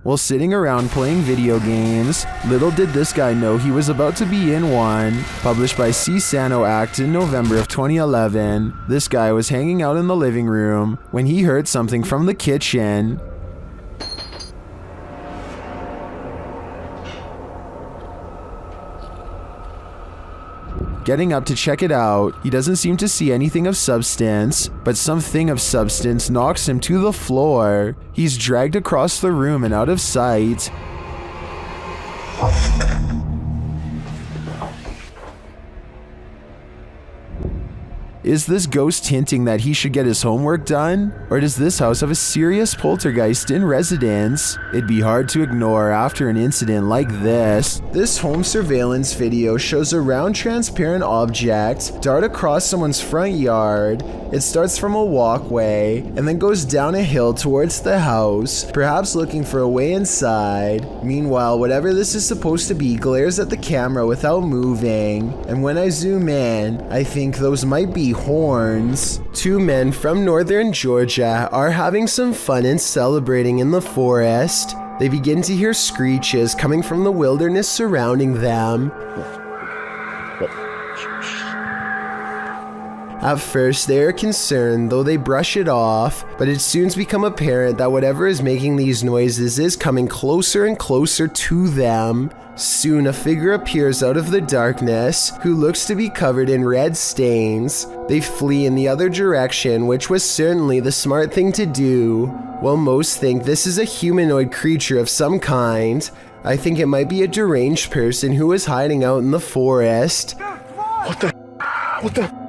while sitting around playing video games. Little did this guy know he was about to be in one. Published by C. Sano Act in November of 2011, this guy was hanging out in the living room when he heard something from the kitchen. Getting up to check it out, he doesn't seem to see anything of substance, but something of substance knocks him to the floor. He's dragged across the room and out of sight. Is this ghost hinting that he should get his homework done? Or does this house have a serious poltergeist in residence? It'd be hard to ignore after an incident like this. This home surveillance video shows a round transparent object dart across someone's front yard. It starts from a walkway and then goes down a hill towards the house, perhaps looking for a way inside. Meanwhile, whatever this is supposed to be glares at the camera without moving, and when I zoom in, I think those might be horns. Two men from northern Georgia are having some fun and celebrating in the forest. They begin to hear screeches coming from the wilderness surrounding them. At first, they are concerned, though they brush it off, but it soon becomes apparent that whatever is making these noises is coming closer and closer to them. Soon, a figure appears out of the darkness, who looks to be covered in red stains. They flee in the other direction, which was certainly the smart thing to do. While most think this is a humanoid creature of some kind, I think it might be a deranged person who is hiding out in the forest. What the?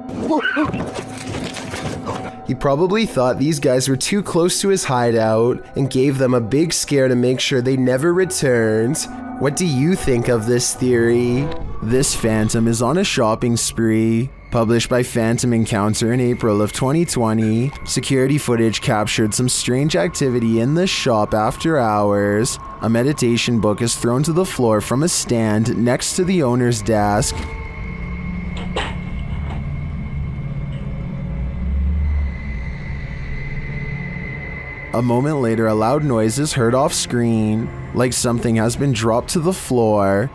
He probably thought these guys were too close to his hideout and gave them a big scare to make sure they never returned. What do you think of this theory? This phantom is on a shopping spree. Published by Phantom Encounter in April of 2020, security footage captured some strange activity in the shop after hours. A meditation book is thrown to the floor from a stand next to the owner's desk. A moment later, a loud noise is heard off screen, like something has been dropped to the floor.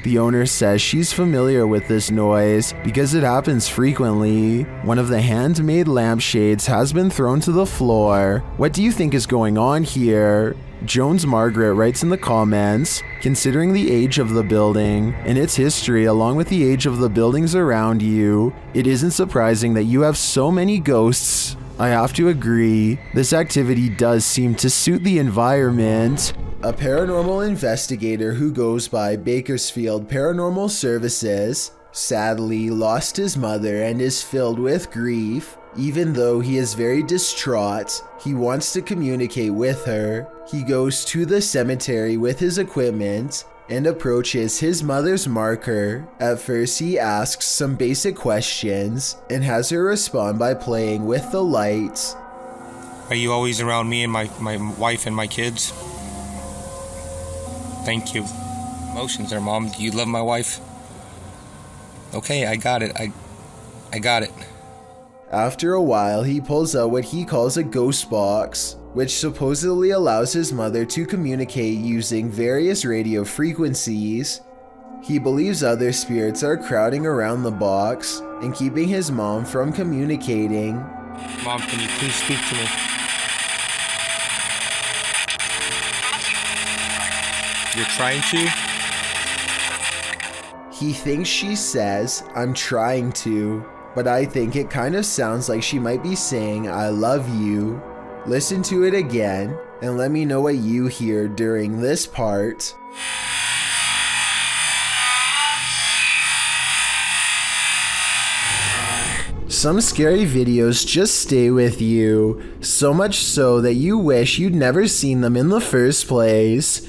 The owner says she's familiar with this noise because it happens frequently. One of the handmade lampshades has been thrown to the floor. What do you think is going on here? Jones Margaret writes in the comments, considering the age of the building and its history along with the age of the buildings around you, it isn't surprising that you have so many ghosts. I have to agree, this activity does seem to suit the environment. A paranormal investigator who goes by Bakersfield Paranormal Services sadly lost his mother and is filled with grief. Even though he is very distraught, he wants to communicate with her. He goes to the cemetery with his equipment and approaches his mother's marker. At first, he asks some basic questions and has her respond by playing with the lights. Are you always around me and my wife and my kids? Thank you. Emotions there, Mom. Do you love my wife? Okay, I got it. I got it. After a while, he pulls out what he calls a ghost box, which supposedly allows his mother to communicate using various radio frequencies. He believes other spirits are crowding around the box and keeping his mom from communicating. Mom, can you please speak to me? You're trying to? He thinks she says, "I'm trying to," but I think it kind of sounds like she might be saying, "I love you." Listen to it again and let me know what you hear during this part. Some scary videos just stay with you, so much so that you wish you'd never seen them in the first place.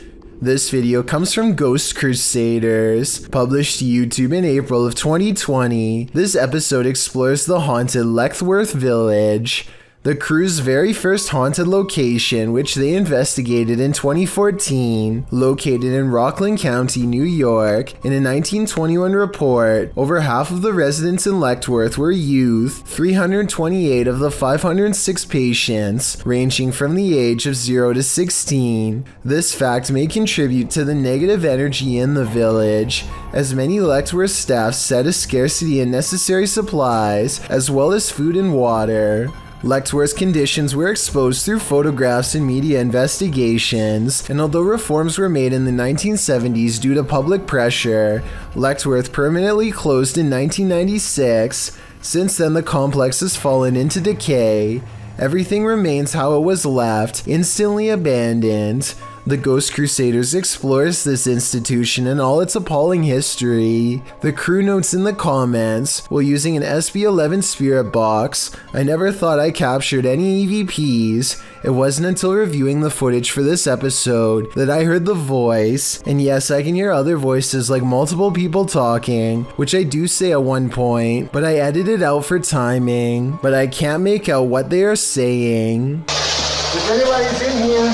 This video comes from Ghost Crusaders, published to YouTube in April of 2020. This episode explores the haunted Lechworth village. The crew's very first haunted location, which they investigated in 2014, located in Rockland County, New York. In a 1921 report, over half of the residents in Lechworth were youth, 328 of the 506 patients, ranging from the age of 0 to 16. This fact may contribute to the negative energy in the village, as many Lechworth staff said a scarcity in necessary supplies, as well as food and water. Lechworth's conditions were exposed through photographs and media investigations, and although reforms were made in the 1970s due to public pressure, Lechworth permanently closed in 1996. Since then, the complex has fallen into decay. Everything remains how it was left, instantly abandoned. The Ghost Crusaders explores this institution and all its appalling history. The crew notes in the comments, while using an SB11 spirit box, I never thought I captured any EVPs. It wasn't until reviewing the footage for this episode that I heard the voice, and yes, I can hear other voices like multiple people talking, which I do say at one point, but I edited out for timing, but I can't make out what they are saying. If anybody's in here,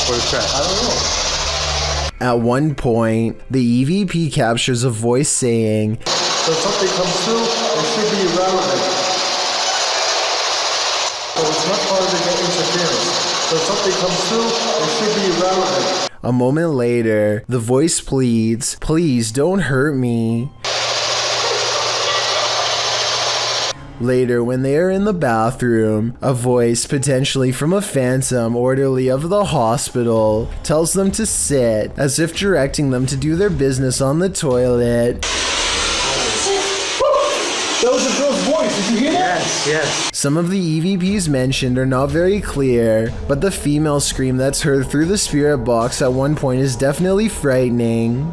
what is that? I don't know. At one point, the EVP captures a voice saying, So if something comes through, it should be irrelevant. So it's not part of the interference. So if something comes through, it should be irrelevant. A moment later, the voice pleads, please don't hurt me. Later, when they are in the bathroom, a voice, potentially from a phantom orderly of the hospital, tells them to sit, as if directing them to do their business on the toilet. That was a girl's voice, did you hear that? Yes. Some of the EVPs mentioned are not very clear, but the female scream that's heard through the spirit box at one point is definitely frightening.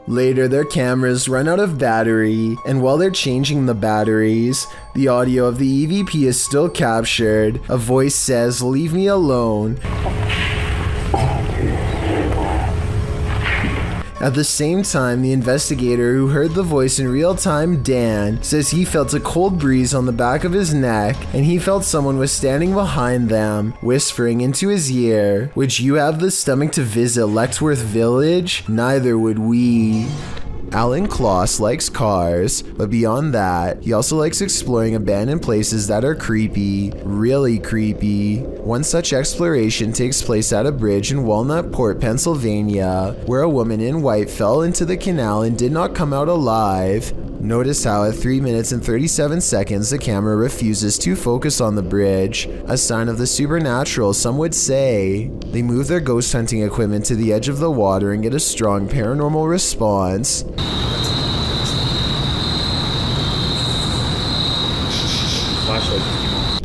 Later, their cameras run out of battery, and while they're changing the batteries, the audio of the EVP is still captured. A voice says, "Leave me alone." At the same time, the investigator who heard the voice in real time, Dan, says he felt a cold breeze on the back of his neck, and he felt someone was standing behind them, whispering into his ear, "Would you have the stomach to visit Lechworth Village? Neither would we." Alan Kloss likes cars, but beyond that, he also likes exploring abandoned places that are creepy, really creepy. One such exploration takes place at a bridge in Walnut Port, Pennsylvania, where a woman in white fell into the canal and did not come out alive. Notice how at 3 minutes and 37 seconds the camera refuses to focus on the bridge, a sign of the supernatural, some would say. They move their ghost hunting equipment to the edge of the water and get a strong paranormal response.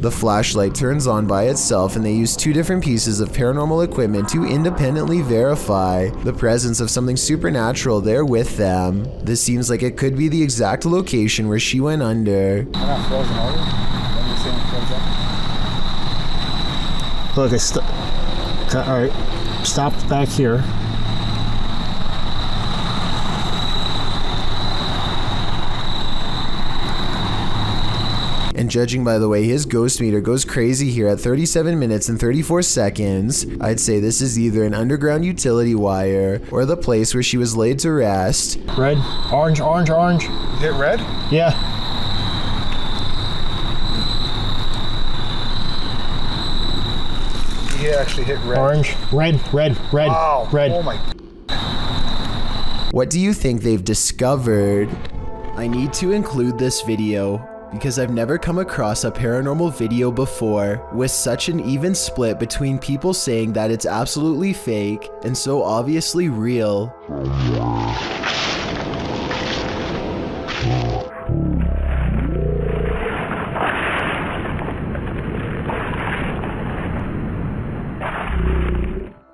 The flashlight turns on by itself, and they use 2 different pieces of paranormal equipment to independently verify the presence of something supernatural there with them. This seems like it could be the exact location where she went under. I'm not frozen, are you? When you're saying frozen? Look, alright, stopped back here. And judging by the way his ghost meter goes crazy here at 37 minutes and 34 seconds, I'd say this is either an underground utility wire or the place where she was laid to rest. Red, orange, orange, orange. Hit red? Yeah. He actually hit red. Orange, red, red, red, Wow. red. Oh my. What do you think they've discovered? I need to include this video because I've never come across a paranormal video before with such an even split between people saying that it's absolutely fake and so obviously real.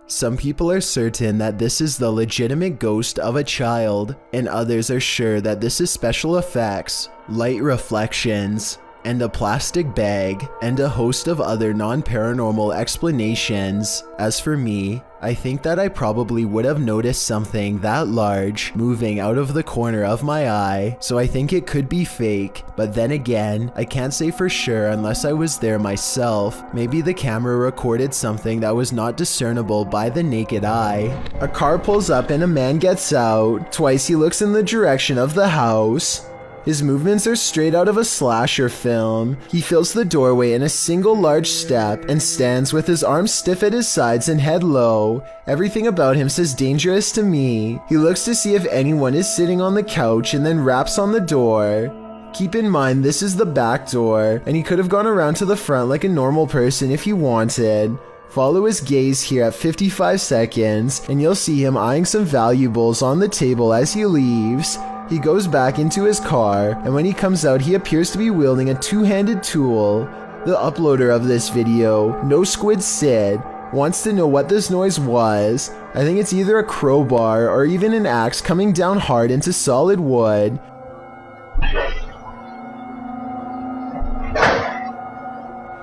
Some people are certain that this is the legitimate ghost of a child, and others are sure that this is special effects, light reflections, and a plastic bag, and a host of other non-paranormal explanations. As for me, I think that I probably would have noticed something that large moving out of the corner of my eye, so I think it could be fake. But then again, I can't say for sure unless I was there myself. Maybe the camera recorded something that was not discernible by the naked eye. A car pulls up and a man gets out. Twice he looks in the direction of the house. His movements are straight out of a slasher film. He fills the doorway in a single large step and stands with his arms stiff at his sides and head low. Everything about him says dangerous to me. He looks to see if anyone is sitting on the couch and then raps on the door. Keep in mind this is the back door, and he could have gone around to the front like a normal person if he wanted. Follow his gaze here at 55 seconds and you'll see him eyeing some valuables on the table as he leaves. He goes back into his car, and when he comes out he appears to be wielding a two-handed tool. The uploader of this video, No Squid Sid, wants to know what this noise was. I think it's either a crowbar or even an axe coming down hard into solid wood.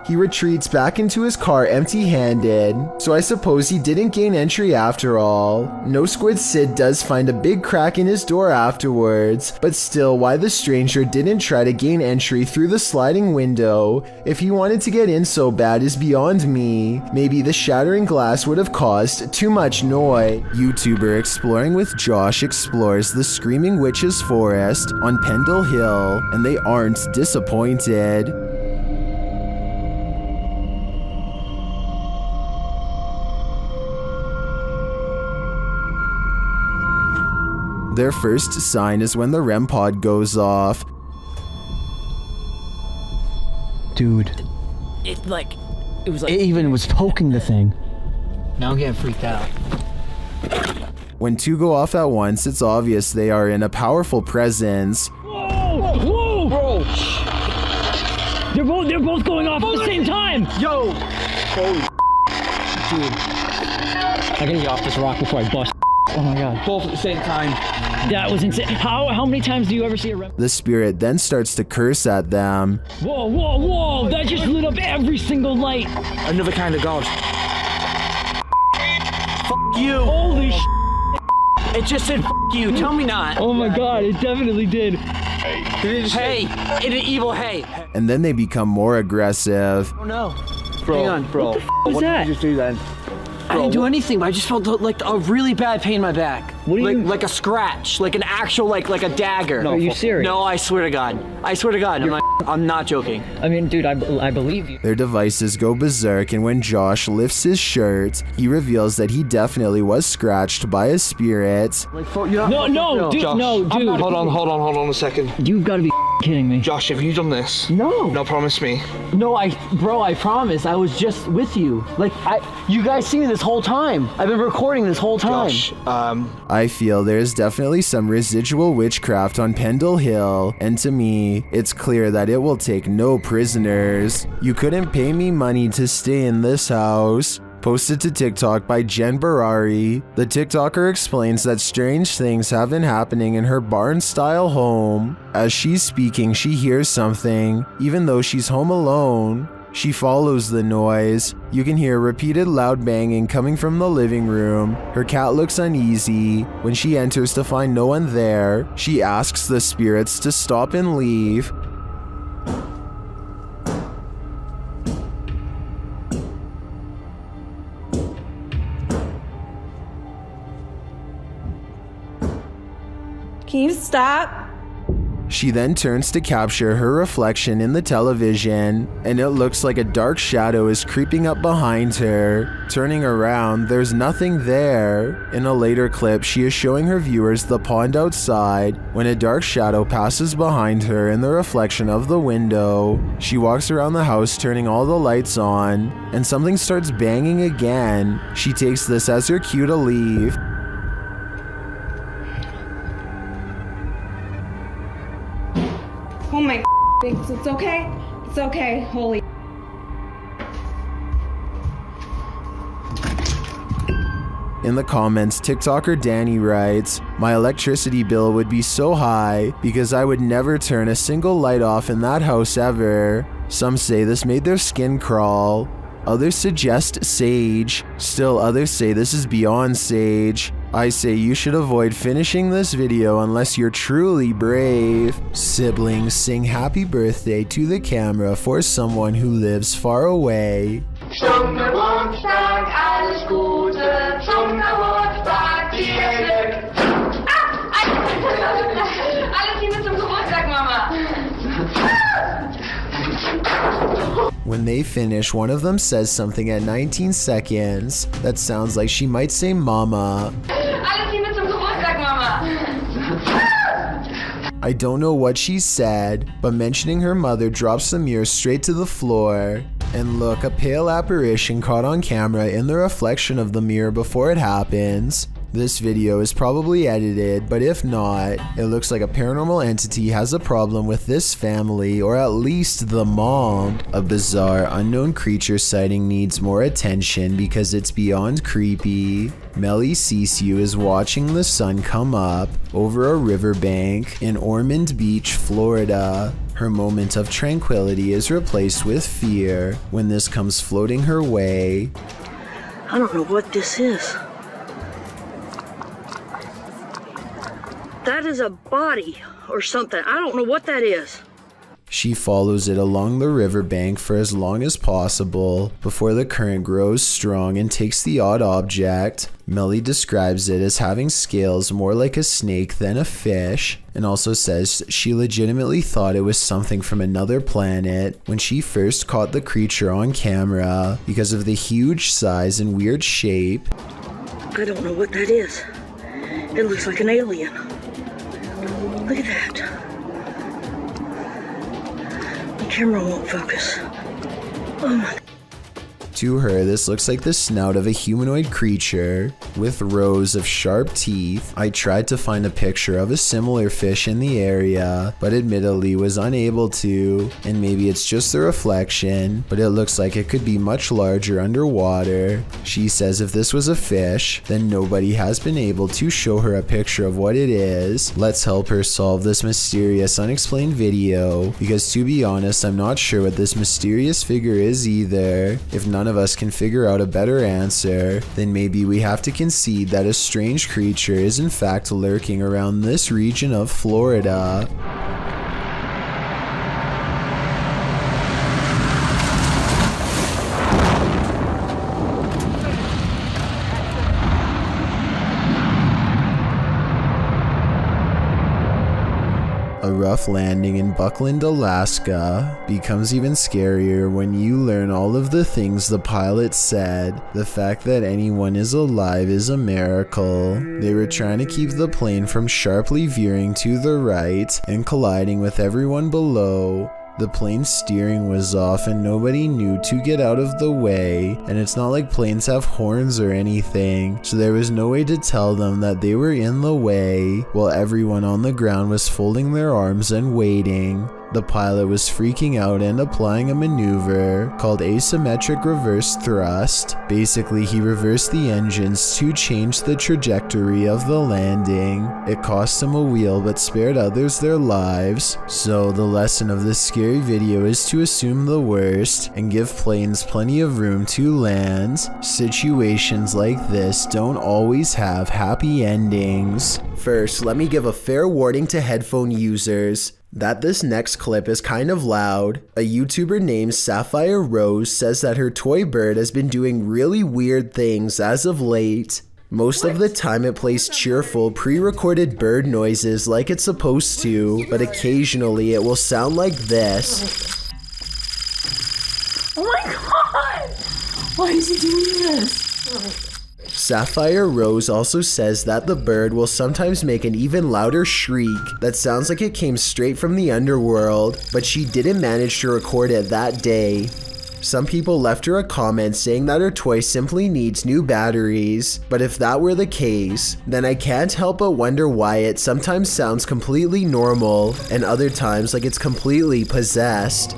He retreats back into his car empty-handed, so I suppose he didn't gain entry after all. No Squid Sid does find a big crack in his door afterwards, but still, why the stranger didn't try to gain entry through the sliding window if he wanted to get in so bad is beyond me. Maybe the shattering glass would have caused too much noise. YouTuber Exploring with Josh explores the Screaming Witches Forest on Pendle Hill, and they aren't disappointed. Their first sign is when the REM pod goes off. Dude. It was like... It even was poking the thing. Now I'm getting freaked out. When two go off at once, it's obvious they are in a powerful presence. Whoa! Whoa! Bro! They're both going off at the same time! Yo! Holy dude. I gotta get off this rock before I bust. Oh my god. Both at the same time. That was insane. How many times do you ever see a REM? The spirit then starts to curse at them. Whoa, whoa, whoa! That just lit up every single light! Another kind of god. F*** you! Holy sh**! It just said F*** you, tell me not. Oh my god, it definitely did. Hey! In an evil hey! And then they become more aggressive. Oh no. Bro, Hang on. bro. What Did you just do then? I didn't do anything, but I just felt like a really bad pain in my back. What do you... Like a scratch, like an actual, like a dagger. No, are you serious? No, I swear to God. I swear to God, I'm not joking. I mean, dude, I believe you. Their devices go berserk, and when Josh lifts his shirt, he reveals that he definitely was scratched by a spirit. Like, No, dude, Josh, no, dude. Hold on a second. You've got to be kidding me. Josh, have you done this? No. No, promise me. No, bro, I promise. I was just with you. Like, you guys see me this whole time. I've been recording this whole time. Josh, I feel there's definitely some residual witchcraft on Pendle Hill, and to me, it's clear that it will take no prisoners. You couldn't pay me money to stay in this house. Posted to TikTok by Jen Barari, the TikToker explains that strange things have been happening in her barn-style home. As she's speaking, she hears something, even though she's home alone. She follows the noise. You can hear repeated loud banging coming from the living room. Her cat looks uneasy. When she enters to find no one there, she asks the spirits to stop and leave. Can you stop? She then turns to capture her reflection in the television, and it looks like a dark shadow is creeping up behind her. Turning around, there's nothing there. In a later clip, she is showing her viewers the pond outside when a dark shadow passes behind her in the reflection of the window. She walks around the house turning all the lights on, and something starts banging again. She takes this as her cue to leave. Oh my it's okay? It's okay, holy. In the comments, TikToker Danny writes, "My electricity bill would be so high because I would never turn a single light off in that house ever." Some say this made their skin crawl. Others suggest sage. Still others say this is beyond sage. I say you should avoid finishing this video unless you're truly brave. Siblings sing happy birthday to the camera for someone who lives far away. Zum Geburtstag alles Gute, zum Geburtstag viel Glück. Alles Liebe zum Geburtstag, Mama. When they finish, one of them says something at 19 seconds that sounds like she might say mama. Alles Liebe zum Geburtstag, Mama. I don't know what she said, but mentioning her mother drops the mirror straight to the floor. And look, a pale apparition caught on camera in the reflection of the mirror before it happens. This video is probably edited, but if not, it looks like a paranormal entity has a problem with this family, or at least the mom. A bizarre, unknown creature sighting needs more attention because it's beyond creepy. Melly Sisu is watching the sun come up over a riverbank in Ormond Beach, Florida. Her moment of tranquility is replaced with fear when this comes floating her way. I don't know what this is. That is a body or something. I don't know what that is. She follows it along the riverbank for as long as possible before the current grows strong and takes the odd object. Melly describes it as having scales more like a snake than a fish, and also says she legitimately thought it was something from another planet when she first caught the creature on camera because of the huge size and weird shape. I don't know what that is. It looks like an alien. Look at that. The camera won't focus. Oh my. To her, this looks like the snout of a humanoid creature with rows of sharp teeth. I tried to find a picture of a similar fish in the area, but admittedly was unable to, and maybe it's just the reflection, but it looks like it could be much larger underwater. She says if this was a fish, then nobody has been able to show her a picture of what it is. Let's help her solve this mysterious unexplained video, because to be honest, I'm not sure what this mysterious figure is either. If none of us can figure out a better answer, then maybe we have to concede that a strange creature is in fact lurking around this region of Florida. A rough landing in Buckland, Alaska becomes even scarier when you learn all of the things the pilot said. The fact that anyone is alive is a miracle. They were trying to keep the plane from sharply veering to the right and colliding with everyone below. The plane's steering was off and nobody knew to get out of the way, and it's not like planes have horns or anything, so there was no way to tell them that they were in the way, while everyone on the ground was folding their arms and waiting. The pilot was freaking out and applying a maneuver called asymmetric reverse thrust. Basically, he reversed the engines to change the trajectory of the landing. It cost him a wheel but spared others their lives. So the lesson of this scary video is to assume the worst and give planes plenty of room to land. Situations like this don't always have happy endings. First, let me give a fair warning to headphone users that this next clip is kind of loud. A YouTuber named Sapphire Rose says that her toy bird has been doing really weird things as of late. Most of the time it plays cheerful, pre-recorded bird noises like it's supposed to, but occasionally it will sound like this. Oh my god! Why is he doing this? Sapphire Rose also says that the bird will sometimes make an even louder shriek that sounds like it came straight from the underworld, but she didn't manage to record it that day. Some people left her a comment saying that her toy simply needs new batteries, but if that were the case, then I can't help but wonder why it sometimes sounds completely normal and other times like it's completely possessed.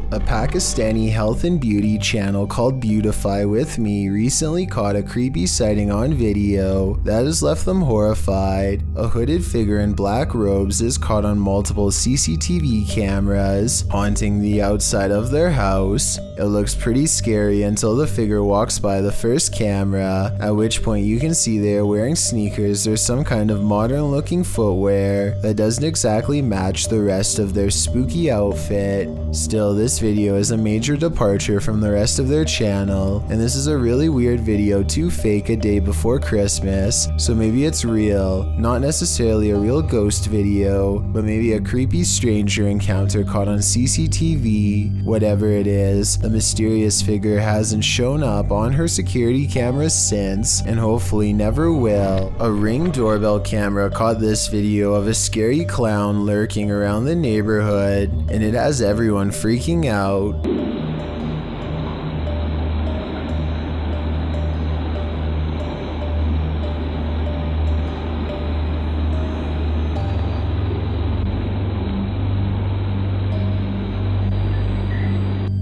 A Pakistani health and beauty channel called Beautify With Me recently caught a creepy sighting on video that has left them horrified. A hooded figure in black robes is caught on multiple CCTV cameras, haunting the outside of their house. It looks pretty scary until the figure walks by the first camera, at which point you can see they are wearing sneakers or some kind of modern looking footwear that doesn't exactly match the rest of their spooky outfit. Still, this video is a major departure from the rest of their channel, and this is a really weird video to fake a day before Christmas, so maybe it's real. Not necessarily a real ghost video, but maybe a creepy stranger encounter caught on CCTV. Whatever it is, the mysterious figure hasn't shown up on her security cameras since, and hopefully never will. A Ring doorbell camera caught this video of a scary clown lurking around the neighborhood, and it has everyone freaking out.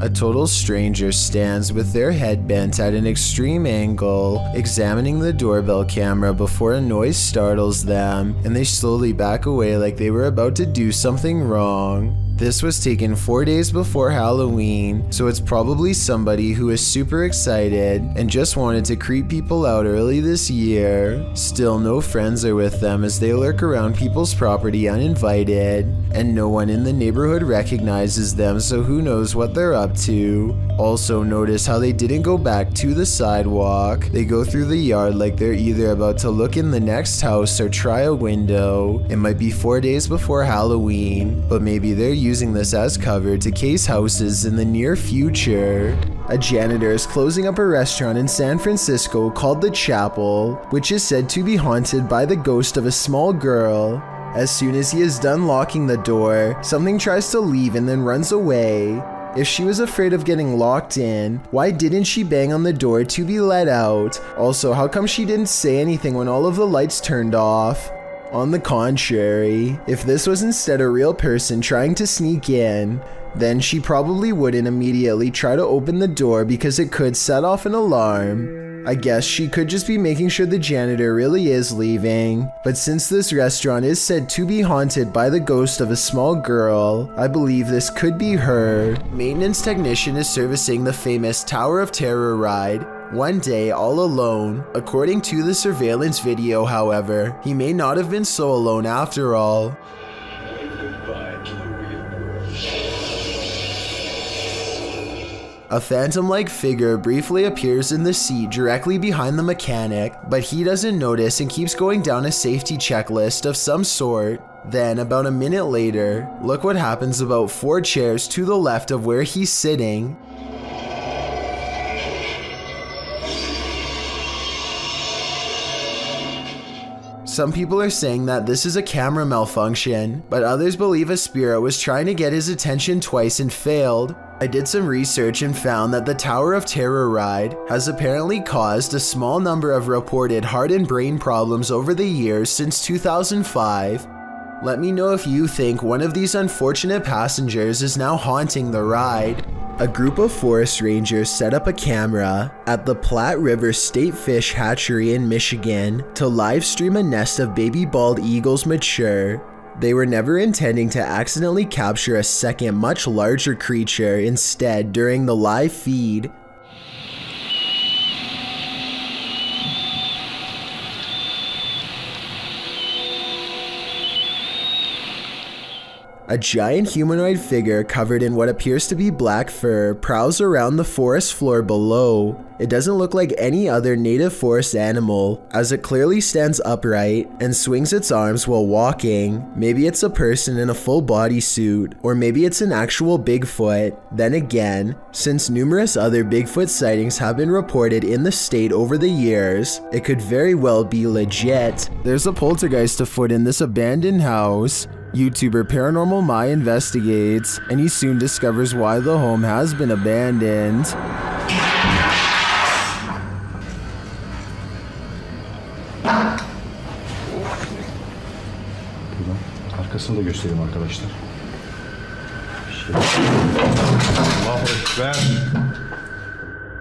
A total stranger stands with their head bent at an extreme angle, examining the doorbell camera before a noise startles them, and they slowly back away like they were about to do something wrong. This was taken 4 days before Halloween, so it's probably somebody who is super excited and just wanted to creep people out early this year. Still, no friends are with them as they lurk around people's property uninvited, and no one in the neighborhood recognizes them, so who knows what they're up to. Also, notice how they didn't go back to the sidewalk. They go through the yard like they're either about to look in the next house or try a window. It might be 4 days before Halloween, but maybe they're using this as cover to case houses in the near future. A janitor is closing up a restaurant in San Francisco called The Chapel, which is said to be haunted by the ghost of a small girl. As soon as he is done locking the door, something tries to leave and then runs away. If she was afraid of getting locked in, why didn't she bang on the door to be let out? Also, how come she didn't say anything when all of the lights turned off? On the contrary, if this was instead a real person trying to sneak in, then she probably wouldn't immediately try to open the door because it could set off an alarm. I guess she could just be making sure the janitor really is leaving. But since this restaurant is said to be haunted by the ghost of a small girl, I believe this could be her. Maintenance technician is servicing the famous Tower of Terror ride one day all alone. According to the surveillance video, however, he may not have been so alone after all. A phantom-like figure briefly appears in the seat directly behind the mechanic, but he doesn't notice and keeps going down a safety checklist of some sort. Then, about a minute later, look what happens about 4 chairs to the left of where he's sitting. Some people are saying that this is a camera malfunction, but others believe a spirit was trying to get his attention twice and failed. I did some research and found that the Tower of Terror ride has apparently caused a small number of reported heart and brain problems over the years since 2005. Let me know if you think one of these unfortunate passengers is now haunting the ride. A group of forest rangers set up a camera at the Platte River State Fish Hatchery in Michigan to live stream a nest of baby bald eagles mature. They were never intending to accidentally capture a second, much larger creature instead during the live feed. A giant humanoid figure covered in what appears to be black fur prowls around the forest floor below. It doesn't look like any other native forest animal, as it clearly stands upright and swings its arms while walking. Maybe it's a person in a full bodysuit, or maybe it's an actual Bigfoot. Then again, since numerous other Bigfoot sightings have been reported in the state over the years, it could very well be legit. There's a poltergeist afoot in this abandoned house. YouTuber Paranormal My investigates, and he soon discovers why the home has been abandoned. Arkasını da göstereyim arkadaşlar. İşte. awful bad.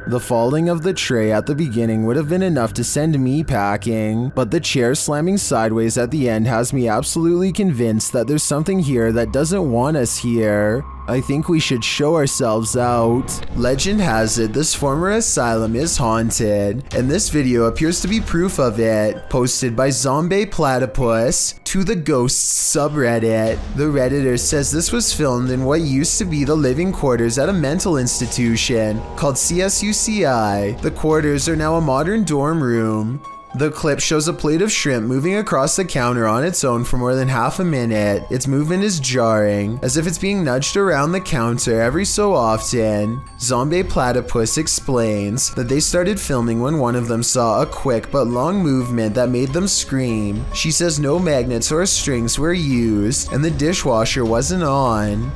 The falling of the tray at the beginning would have been enough to send me packing, but the chair slamming sideways at the end has me absolutely convinced that there's something here that doesn't want us here. I think we should show ourselves out. Legend has it this former asylum is haunted, and this video appears to be proof of it, posted by Zombie Platypus to the Ghosts subreddit. The Redditor says this was filmed in what used to be the living quarters at a mental institution called CSUCI. The quarters are now a modern dorm room. The clip shows a plate of shrimp moving across the counter on its own for more than half a minute. Its movement is jarring, as if it's being nudged around the counter every so often. Zombie Platypus explains that they started filming when one of them saw a quick but long movement that made them scream. She says no magnets or strings were used, and the dishwasher wasn't on.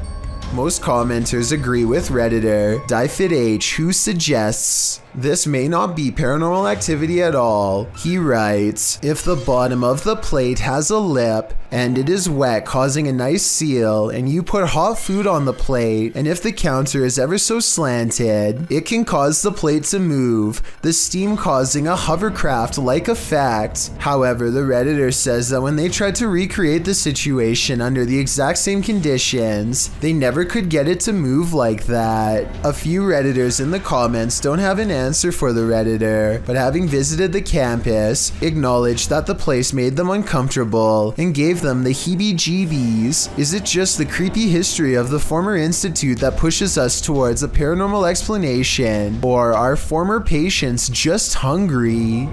Most commenters agree with Redditor DieFitH, who suggests this may not be paranormal activity at all. He writes, if the bottom of the plate has a lip and it is wet causing a nice seal, and you put hot food on the plate, and if the counter is ever so slanted, it can cause the plate to move, the steam causing a hovercraft-like effect. However, the Redditor says that when they tried to recreate the situation under the exact same conditions, they never could get it to move like that. A few Redditors in the comments don't have an answer for the Redditor, but having visited the campus, acknowledged that the place made them uncomfortable and gave them the heebie-jeebies. Is it just the creepy history of the former institute that pushes us towards a paranormal explanation, or are former patients just hungry?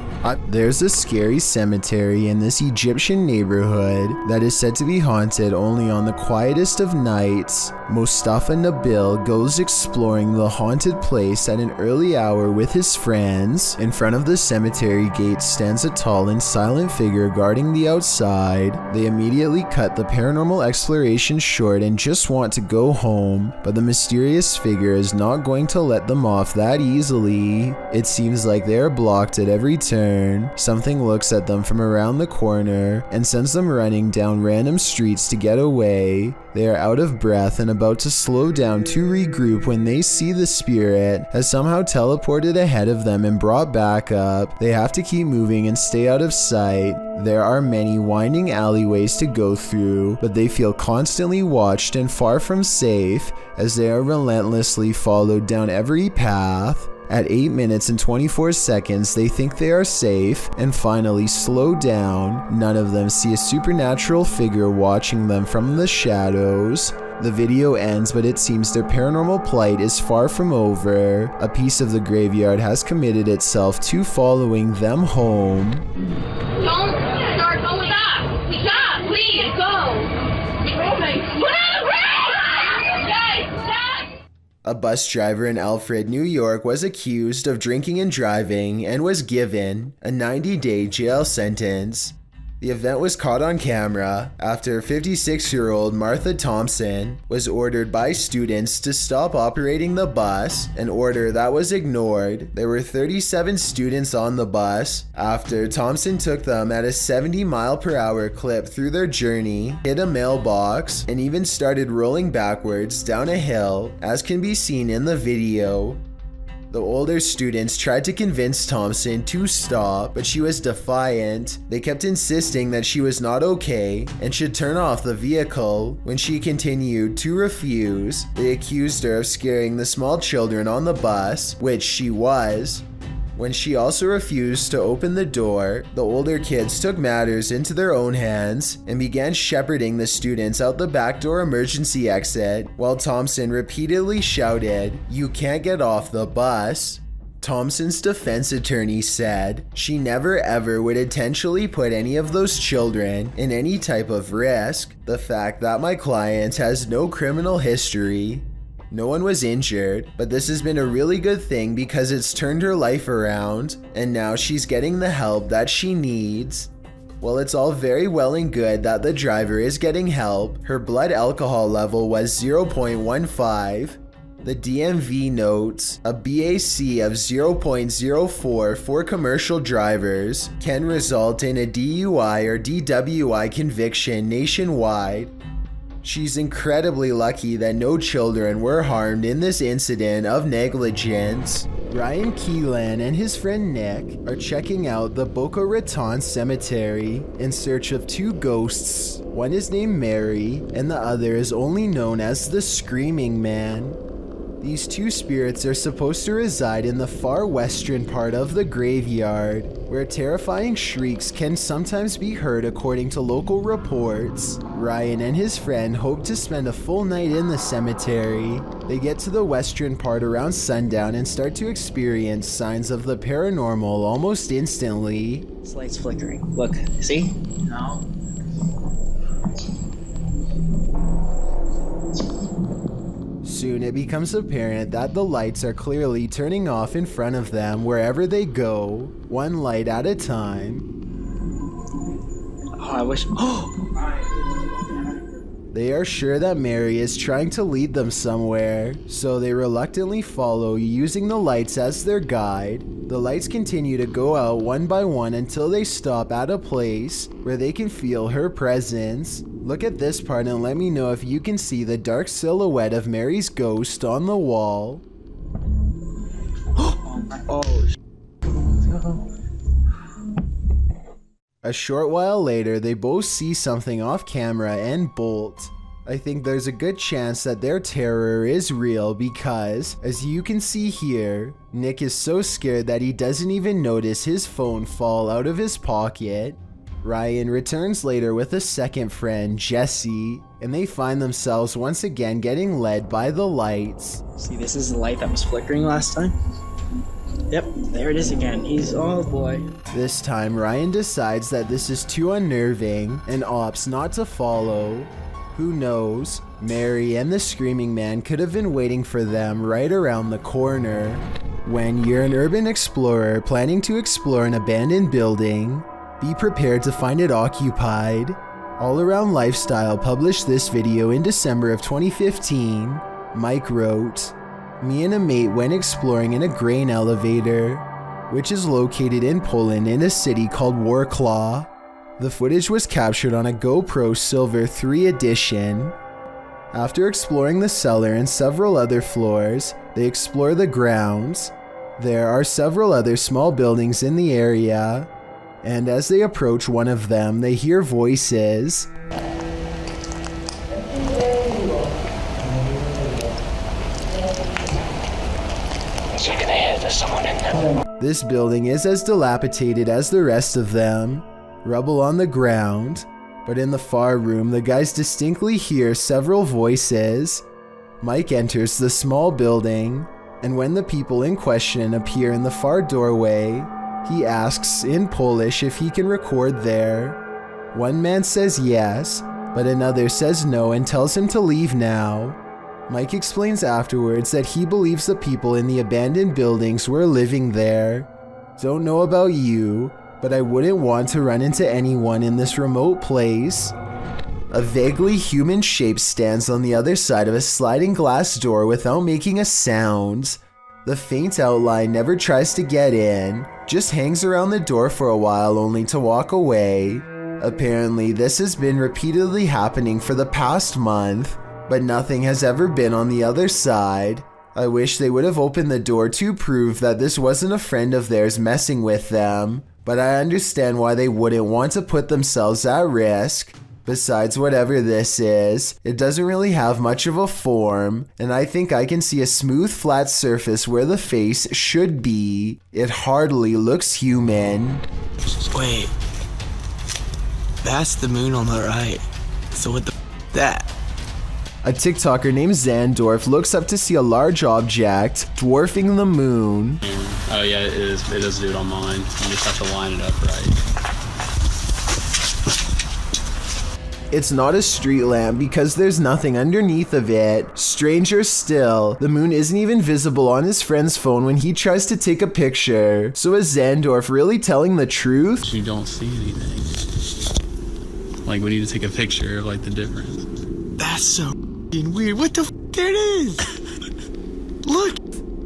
There's a scary cemetery in this Egyptian neighborhood that is said to be haunted only on the quietest of nights. Mustafa Nabil goes exploring the haunted place at an early hour with his friends. In front of the cemetery gate stands a tall and silent figure guarding the outside. They immediately cut the paranormal exploration short and just want to go home, but the mysterious figure is not going to let them off that easily. It seems like they are blocked at every turn. Something looks at them from around the corner and sends them running down random streets to get away. They are out of breath and about to slow down to regroup when they see the spirit has somehow teleported ahead of them and brought back up. They have to keep moving and stay out of sight. There are many winding alleyways to go through, but they feel constantly watched and far from safe as they are relentlessly followed down every path. At 8 minutes and 24 seconds, they think they are safe and finally slow down. None of them see a supernatural figure watching them from the shadows. The video ends, but it seems their paranormal plight is far from over. A piece of the graveyard has committed itself to following them home. Don't start going up. Stop, please, go. A bus driver in Alfred, New York was accused of drinking and driving and was given a 90-day jail sentence. The event was caught on camera after 56-year-old Martha Thompson was ordered by students to stop operating the bus, an order that was ignored. There were 37 students on the bus after Thompson took them at a 70-mile-per-hour clip through their journey, hit a mailbox, and even started rolling backwards down a hill, as can be seen in the video. The older students tried to convince Thompson to stop, but she was defiant. They kept insisting that she was not okay and should turn off the vehicle. When she continued to refuse, they accused her of scaring the small children on the bus, which she was. When she also refused to open the door, the older kids took matters into their own hands and began shepherding the students out the back door emergency exit, while Thompson repeatedly shouted, "You can't get off the bus." Thompson's defense attorney said she never ever would intentionally put any of those children in any type of risk. The fact that my client has no criminal history. No one was injured, but this has been a really good thing because it's turned her life around, and now she's getting the help that she needs. While it's all very well and good that the driver is getting help, her blood alcohol level was 0.15. The DMV notes a BAC of 0.04 for commercial drivers can result in a DUI or DWI conviction nationwide. She's incredibly lucky that no children were harmed in this incident of negligence. Ryan Keelan and his friend Nick are checking out the Boca Raton Cemetery in search of two ghosts. One is named Mary and the other is only known as the Screaming Man. These two spirits are supposed to reside in the far western part of the graveyard, where terrifying shrieks can sometimes be heard according to local reports. Ryan and his friend hope to spend a full night in the cemetery. They get to the western part around sundown and start to experience signs of the paranormal almost instantly. This light's flickering. Look, see? No. Soon it becomes apparent that the lights are clearly turning off in front of them wherever they go, one light at a time. Oh, I wish. They are sure that Mary is trying to lead them somewhere, so they reluctantly follow, using the lights as their guide. The lights continue to go out one by one until they stop at a place where they can feel her presence. Look at this part and let me know if you can see the dark silhouette of Mary's ghost on the wall. A short while later, they both see something off camera and bolt. I think there's a good chance that their terror is real because, as you can see here, Nick is so scared that he doesn't even notice his phone fall out of his pocket. Ryan returns later with a second friend, Jesse, and they find themselves once again getting led by the lights. See, this is the light that was flickering last time. Yep, there it is again. Oh boy. This time, Ryan decides that this is too unnerving and opts not to follow. Who knows? Mary and the Screaming Man could have been waiting for them right around the corner. When you're an urban explorer planning to explore an abandoned building, be prepared to find it occupied. All Around Lifestyle published this video in December of 2015. Mike wrote, "Me and a mate went exploring in a grain elevator, which is located in Poland in a city called Warklaw. The footage was captured on a GoPro Silver 3 edition. After exploring the cellar and several other floors, they explore the grounds. There are several other small buildings in the area, and as they approach one of them, they hear voices. There's someone in there. This building is as dilapidated as the rest of them, rubble on the ground, but in the far room, the guys distinctly hear several voices. Mike enters the small building, and when the people in question appear in the far doorway, he asks in Polish if he can record there. One man says yes, but another says no and tells him to leave now. Mike explains afterwards that he believes the people in the abandoned buildings were living there. Don't know about you, but I wouldn't want to run into anyone in this remote place. A vaguely human shape stands on the other side of a sliding glass door without making a sound. The faint outline never tries to get in, just hangs around the door for a while only to walk away. Apparently, this has been repeatedly happening for the past month, but nothing has ever been on the other side. I wish they would have opened the door to prove that this wasn't a friend of theirs messing with them, but I understand why they wouldn't want to put themselves at risk. Besides, whatever this is, it doesn't really have much of a form, and I think I can see a smooth flat surface where the face should be. It hardly looks human." Wait, that's the moon on the right, so what the that? A TikToker named Zandorf looks up to see a large object dwarfing the moon. Oh yeah, it is. It does do it on mine. You just have to line it up right. It's not a street lamp because there's nothing underneath of it. Stranger still, the moon isn't even visible on his friend's phone when he tries to take a picture. So is Zandorf really telling the truth? You don't see anything. Like, we need to take a picture of like the difference. That's so weird. What the there it is. Look.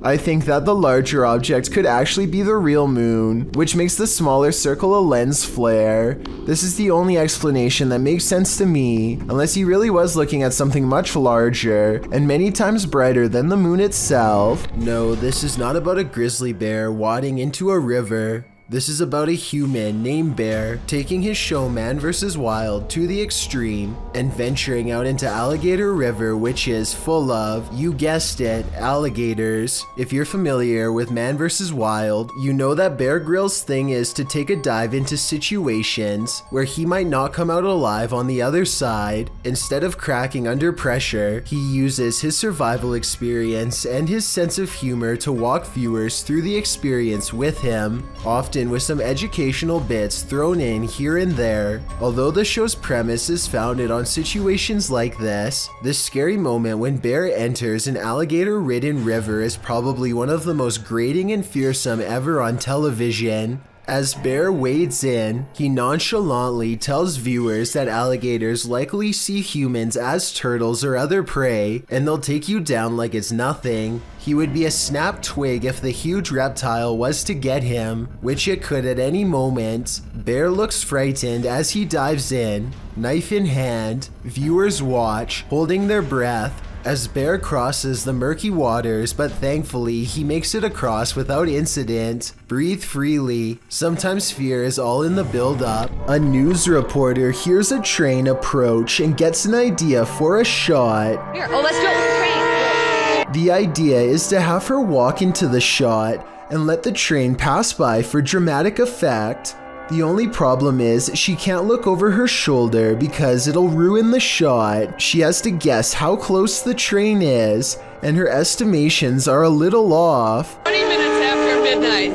I think that the larger object could actually be the real moon, which makes the smaller circle a lens flare. This is the only explanation that makes sense to me, unless he really was looking at something much larger and many times brighter than the moon itself. No, this is not about a grizzly bear wading into a river. This is about a human named Bear taking his show Man vs. Wild to the extreme and venturing out into Alligator River, which is full of, you guessed it, alligators. If you're familiar with Man vs. Wild, you know that Bear Grylls' thing is to take a dive into situations where he might not come out alive on the other side. Instead of cracking under pressure, he uses his survival experience and his sense of humor to walk viewers through the experience with him, often with some educational bits thrown in here and there. Although the show's premise is founded on situations like this scary moment when Bear enters an alligator-ridden river is probably one of the most grating and fearsome ever on television. As Bear wades in, he nonchalantly tells viewers that alligators likely see humans as turtles or other prey, and they'll take you down like it's nothing. He would be a snapped twig if the huge reptile was to get him, which it could at any moment. Bear looks frightened as he dives in, knife in hand. Viewers watch, holding their breath, as Bear crosses the murky waters, but thankfully he makes it across without incident. Breathe freely. Sometimes fear is all in the build-up. A news reporter hears a train approach and gets an idea for a shot. Here, let's do it with the train. The idea is to have her walk into the shot and let the train pass by for dramatic effect. The only problem is she can't look over her shoulder because it'll ruin the shot. She has to guess how close the train is, and her estimations are a little off. 20 minutes after midnight.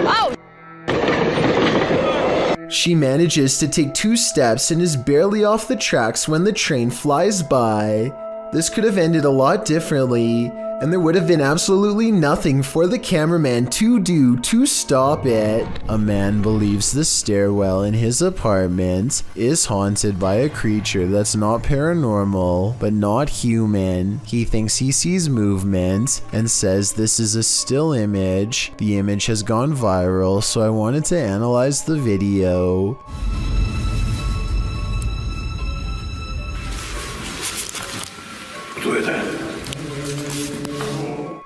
Oh! She manages to take 2 steps and is barely off the tracks when the train flies by. This could have ended a lot differently, and there would have been absolutely nothing for the cameraman to do to stop it. A man believes the stairwell in his apartment is haunted by a creature that's not paranormal, but not human. He thinks he sees movement and says this is a still image. The image has gone viral, so I wanted to analyze the video.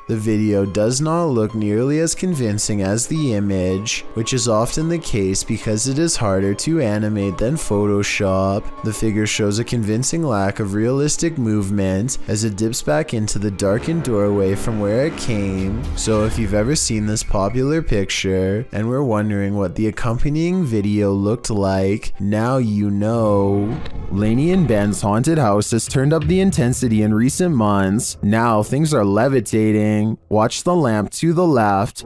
The video does not look nearly as convincing as the image, which is often the case because it is harder to animate than Photoshop. The figure shows a convincing lack of realistic movement as it dips back into the darkened doorway from where it came. So if you've ever seen this popular picture and were wondering what the accompanying video looked like, now you know. Lainey and Ben's haunted house has turned up the intensity in recent months. Now things are levitating. Watch the lamp to the left.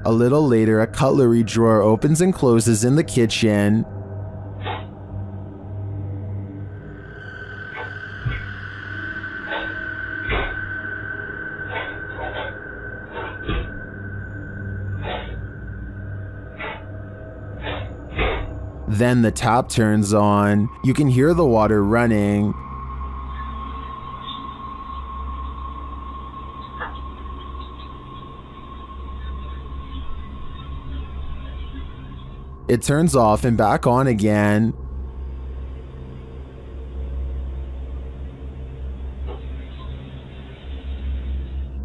A little later, a cutlery drawer opens and closes in the kitchen. Then the tap turns on. You can hear the water running. It turns off and back on again.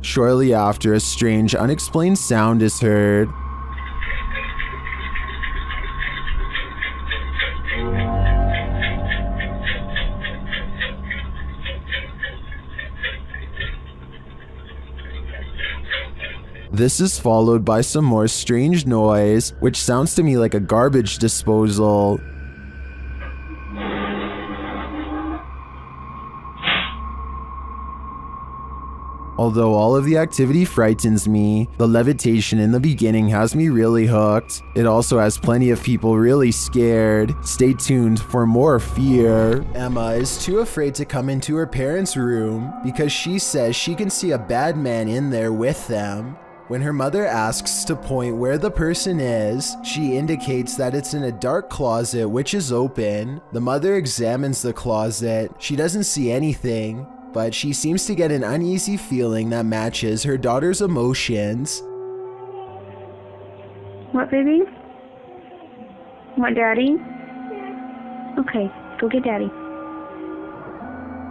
Shortly after, a strange, unexplained sound is heard. This is followed by some more strange noise, which sounds to me like a garbage disposal. Although all of the activity frightens me, the levitation in the beginning has me really hooked. It also has plenty of people really scared. Stay tuned for more fear. Emma is too afraid to come into her parents' room because she says she can see a bad man in there with them. When her mother asks to point where the person is, she indicates that it's in a dark closet which is open. The mother examines the closet. She doesn't see anything, but she seems to get an uneasy feeling that matches her daughter's emotions. What, baby? Want daddy? Okay, go get daddy.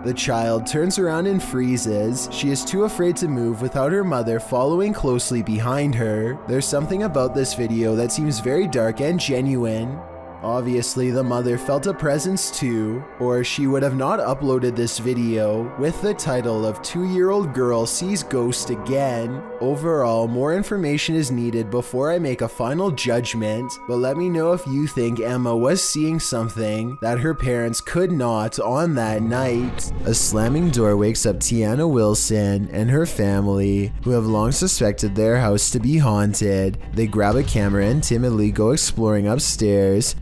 The child turns around and freezes. She is too afraid to move without her mother following closely behind her. There's something about this video that seems very dark and genuine. Obviously, the mother felt a presence too, or she would have not uploaded this video with the title of 2-year-old girl sees ghost again. Overall, more information is needed before I make a final judgment, but let me know if you think Emma was seeing something that her parents could not on that night. A slamming door wakes up Tiana Wilson and her family, who have long suspected their house to be haunted. They grab a camera and timidly go exploring upstairs.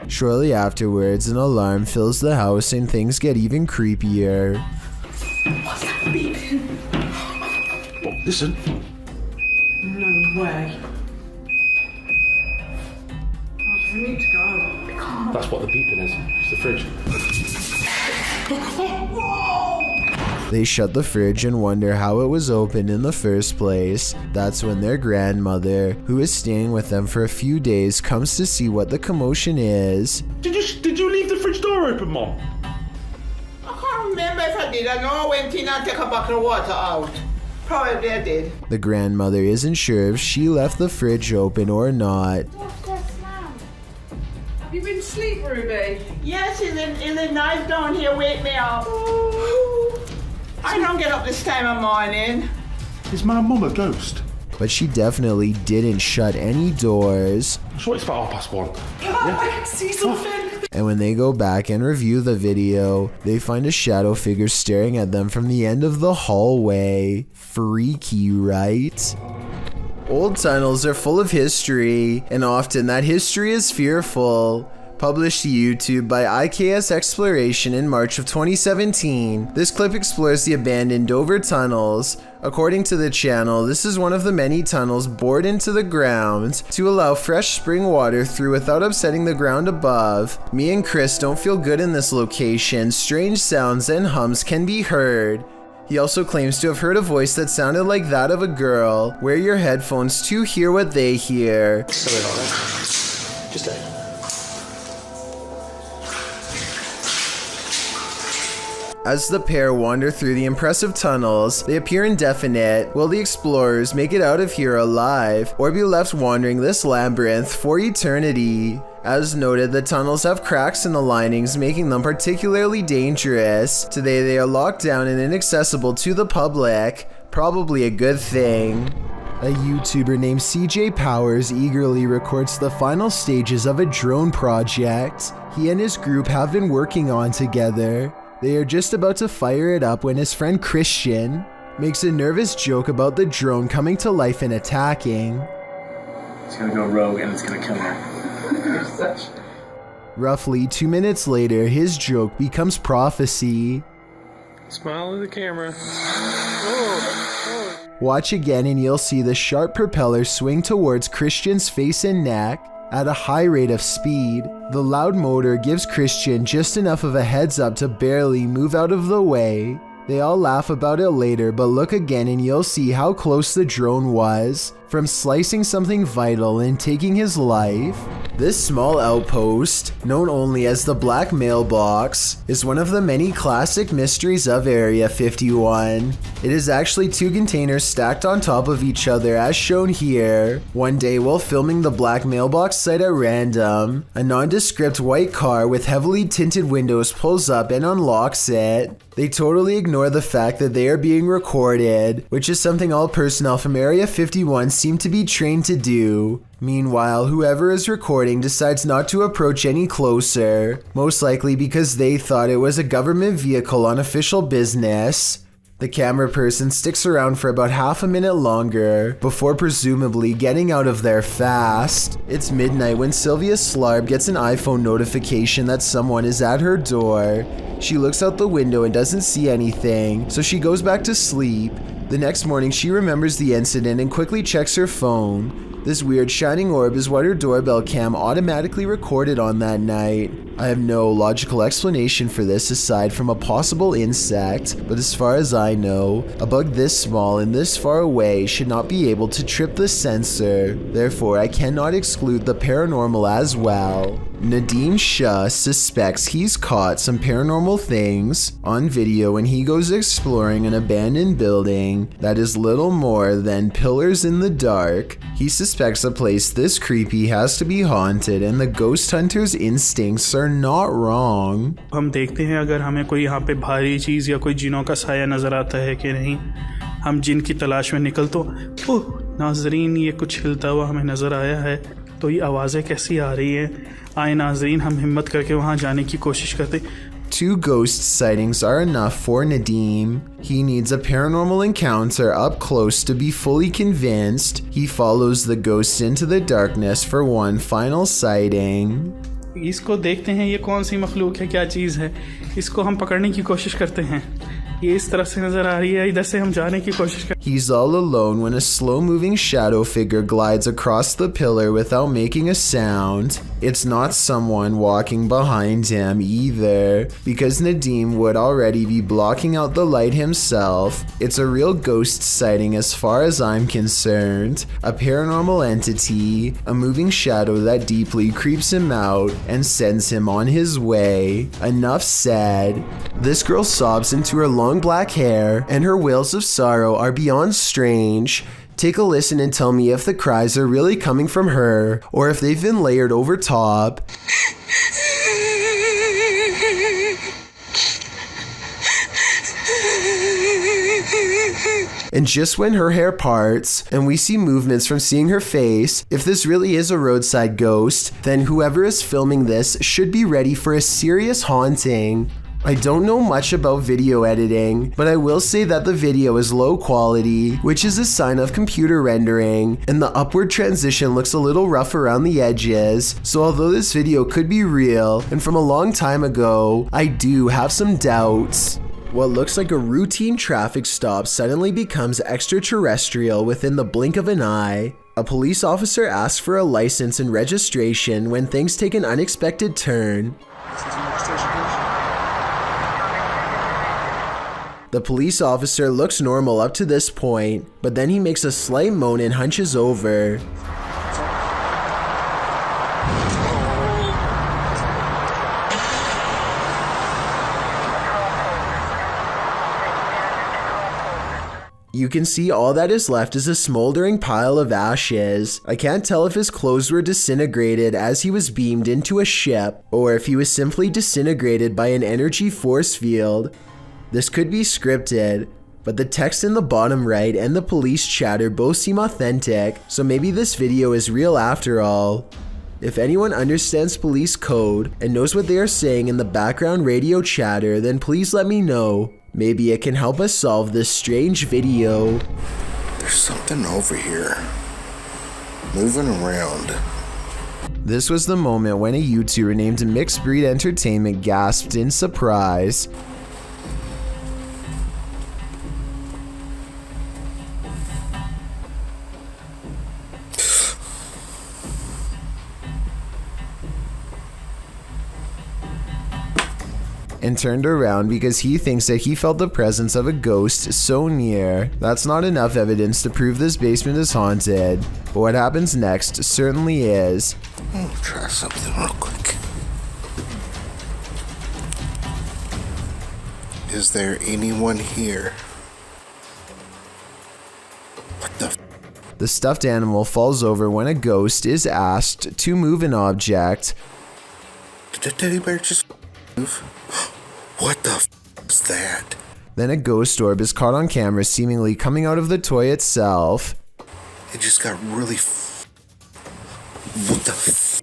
Shortly afterwards, an alarm fills the house and things get even creepier. What's that beeping? Oh, listen. No way. Oh, we need to go. We can't. That's what the beeping is. It's the fridge. They shut the fridge and wonder how it was opened in the first place. That's when their grandmother, who is staying with them for a few days, comes to see what the commotion is. Did you leave the fridge door open, Mom? I can't remember if I did. I know I went in and took a bucket of water out. Probably I did. The grandmother isn't sure if she left the fridge open or not. Have you been asleep, Ruby? Yes, is the knife down here wake me up? I don't get up this time of morning. Is my mum a ghost? But she definitely didn't shut any doors. I'm sure it's about 1:30. Yeah. I can see something. And when they go back and review the video, they find a shadow figure staring at them from the end of the hallway. Freaky, right? Old tunnels are full of history, and often that history is fearful. Published to YouTube by IKS Exploration in March of 2017, this clip explores the abandoned Dover tunnels. According to the channel, this is one of the many tunnels bored into the ground to allow fresh spring water through without upsetting the ground above. Me and Chris don't feel good in this location. Strange sounds and hums can be heard. He also claims to have heard a voice that sounded like that of a girl. Wear your headphones to hear what they hear. Sorry about that. Just a... As the pair wander through the impressive tunnels, they appear indefinite. Will the explorers make it out of here alive, or be left wandering this labyrinth for eternity? As noted, the tunnels have cracks in the linings, making them particularly dangerous. Today they are locked down and inaccessible to the public. Probably a good thing. A YouTuber named CJ Powers eagerly records the final stages of a drone project he and his group have been working on together. They are just about to fire it up when his friend Christian makes a nervous joke about the drone coming to life and attacking. It's gonna go rogue and it's gonna kill me. Roughly 2 minutes later, his joke becomes prophecy. Smile at the camera. Watch again and you'll see the sharp propeller swing towards Christian's face and neck at a high rate of speed. The loud motor gives Christian just enough of a heads up to barely move out of the way. They all laugh about it later, but look again and you'll see how close the drone was from slicing something vital and taking his life. This small outpost, known only as the Black Mailbox, is one of the many classic mysteries of Area 51. It is actually 2 containers stacked on top of each other as shown here. One day while filming the Black Mailbox site at random, a nondescript white car with heavily tinted windows pulls up and unlocks it. They totally ignore the fact that they are being recorded, which is something all personnel from Area 51 seem to be trained to do. Meanwhile, whoever is recording decides not to approach any closer, most likely because they thought it was a government vehicle on official business. The camera person sticks around for about half a minute longer before presumably getting out of there fast. It's midnight when Sylvia Slarb gets an iPhone notification that someone is at her door. She looks out the window and doesn't see anything, so she goes back to sleep. The next morning, she remembers the incident and quickly checks her phone. This weird shining orb is what her doorbell cam automatically recorded on that night. I have no logical explanation for this aside from a possible insect, but as far as I know, a bug this small and this far away should not be able to trip the sensor. Therefore, I cannot exclude the paranormal as well. Nadeem Shah suspects he's caught some paranormal things on video when he goes exploring an abandoned building that is little more than pillars in the dark. He suspects a place this creepy has to be haunted, and the ghost hunter's instincts are not wrong. हम देखते हैं अगर हमें कोई यहाँ पे भारी चीज़ या कोई जिनों का साया नज़र आता है कि नहीं। हम जिन की तलाश में निकल तो ओह नाजरीन, ये कुछ हिलता हुआ हमें नज़र आया है। तो ये आवाज़ें कैसी आ रही हैं? आए नाजरीन, हम हिम्मत करके वहाँ जाने की कोशिश करते। 2 ghost sightings are enough for Nadeem. He needs a paranormal encounter up close to be fully convinced. He follows the ghost into the darkness for one final sighting. इसको देखते हैं ये कौन सी मखलूक है, क्या चीज़ है। इसको हम पकड़ने की कोशिश करते हैं। ये इस तरफ से नज़र आ रही है, इधर से हम जाने की कोशिश करते हैं। He's all alone when a slow-moving shadow figure glides across the pillar without making a sound. It's not someone walking behind him either, because Nadeem would already be blocking out the light himself. It's a real ghost sighting as far as I'm concerned. A paranormal entity, a moving shadow that deeply creeps him out and sends him on his way. Enough said. This girl sobs into her long black hair, and her wails of sorrow are beyond strange. Take a listen and tell me if the cries are really coming from her, or if they've been layered over top. And just when her hair parts, and we see movements from seeing her face, if this really is a roadside ghost, then whoever is filming this should be ready for a serious haunting. I don't know much about video editing, but I will say that the video is low quality, which is a sign of computer rendering, and the upward transition looks a little rough around the edges, so although this video could be real and from a long time ago, I do have some doubts. What looks like a routine traffic stop suddenly becomes extraterrestrial within the blink of an eye. A police officer asks for a license and registration when things take an unexpected turn. The police officer looks normal up to this point, but then he makes a slight moan and hunches over. You can see all that is left is a smoldering pile of ashes. I can't tell if his clothes were disintegrated as he was beamed into a ship, or if he was simply disintegrated by an energy force field. This could be scripted, but the text in the bottom right and the police chatter both seem authentic, so maybe this video is real after all. If anyone understands police code and knows what they are saying in the background radio chatter, then please let me know. Maybe it can help us solve this strange video. There's something over here, moving around. This was the moment when a YouTuber named Mixed Breed Entertainment gasped in surprise. And turned around because he thinks that he felt the presence of a ghost so near. That's not enough evidence to prove this basement is haunted, but what happens next certainly is. I'll try something real quick. Is there anyone here? What the? The stuffed animal falls over when a ghost is asked to move an object. Did the teddy bear just move? What the f is that? Then a ghost orb is caught on camera seemingly coming out of the toy itself. It just got really what the f?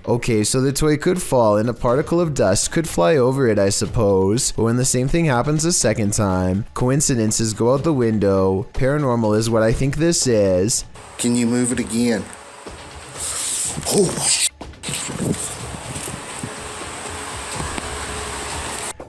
Okay, so the toy could fall and a particle of dust could fly over it, I suppose. But when the same thing happens a second time, coincidences go out the window. Paranormal is what I think this is. Can you move it again? Oh,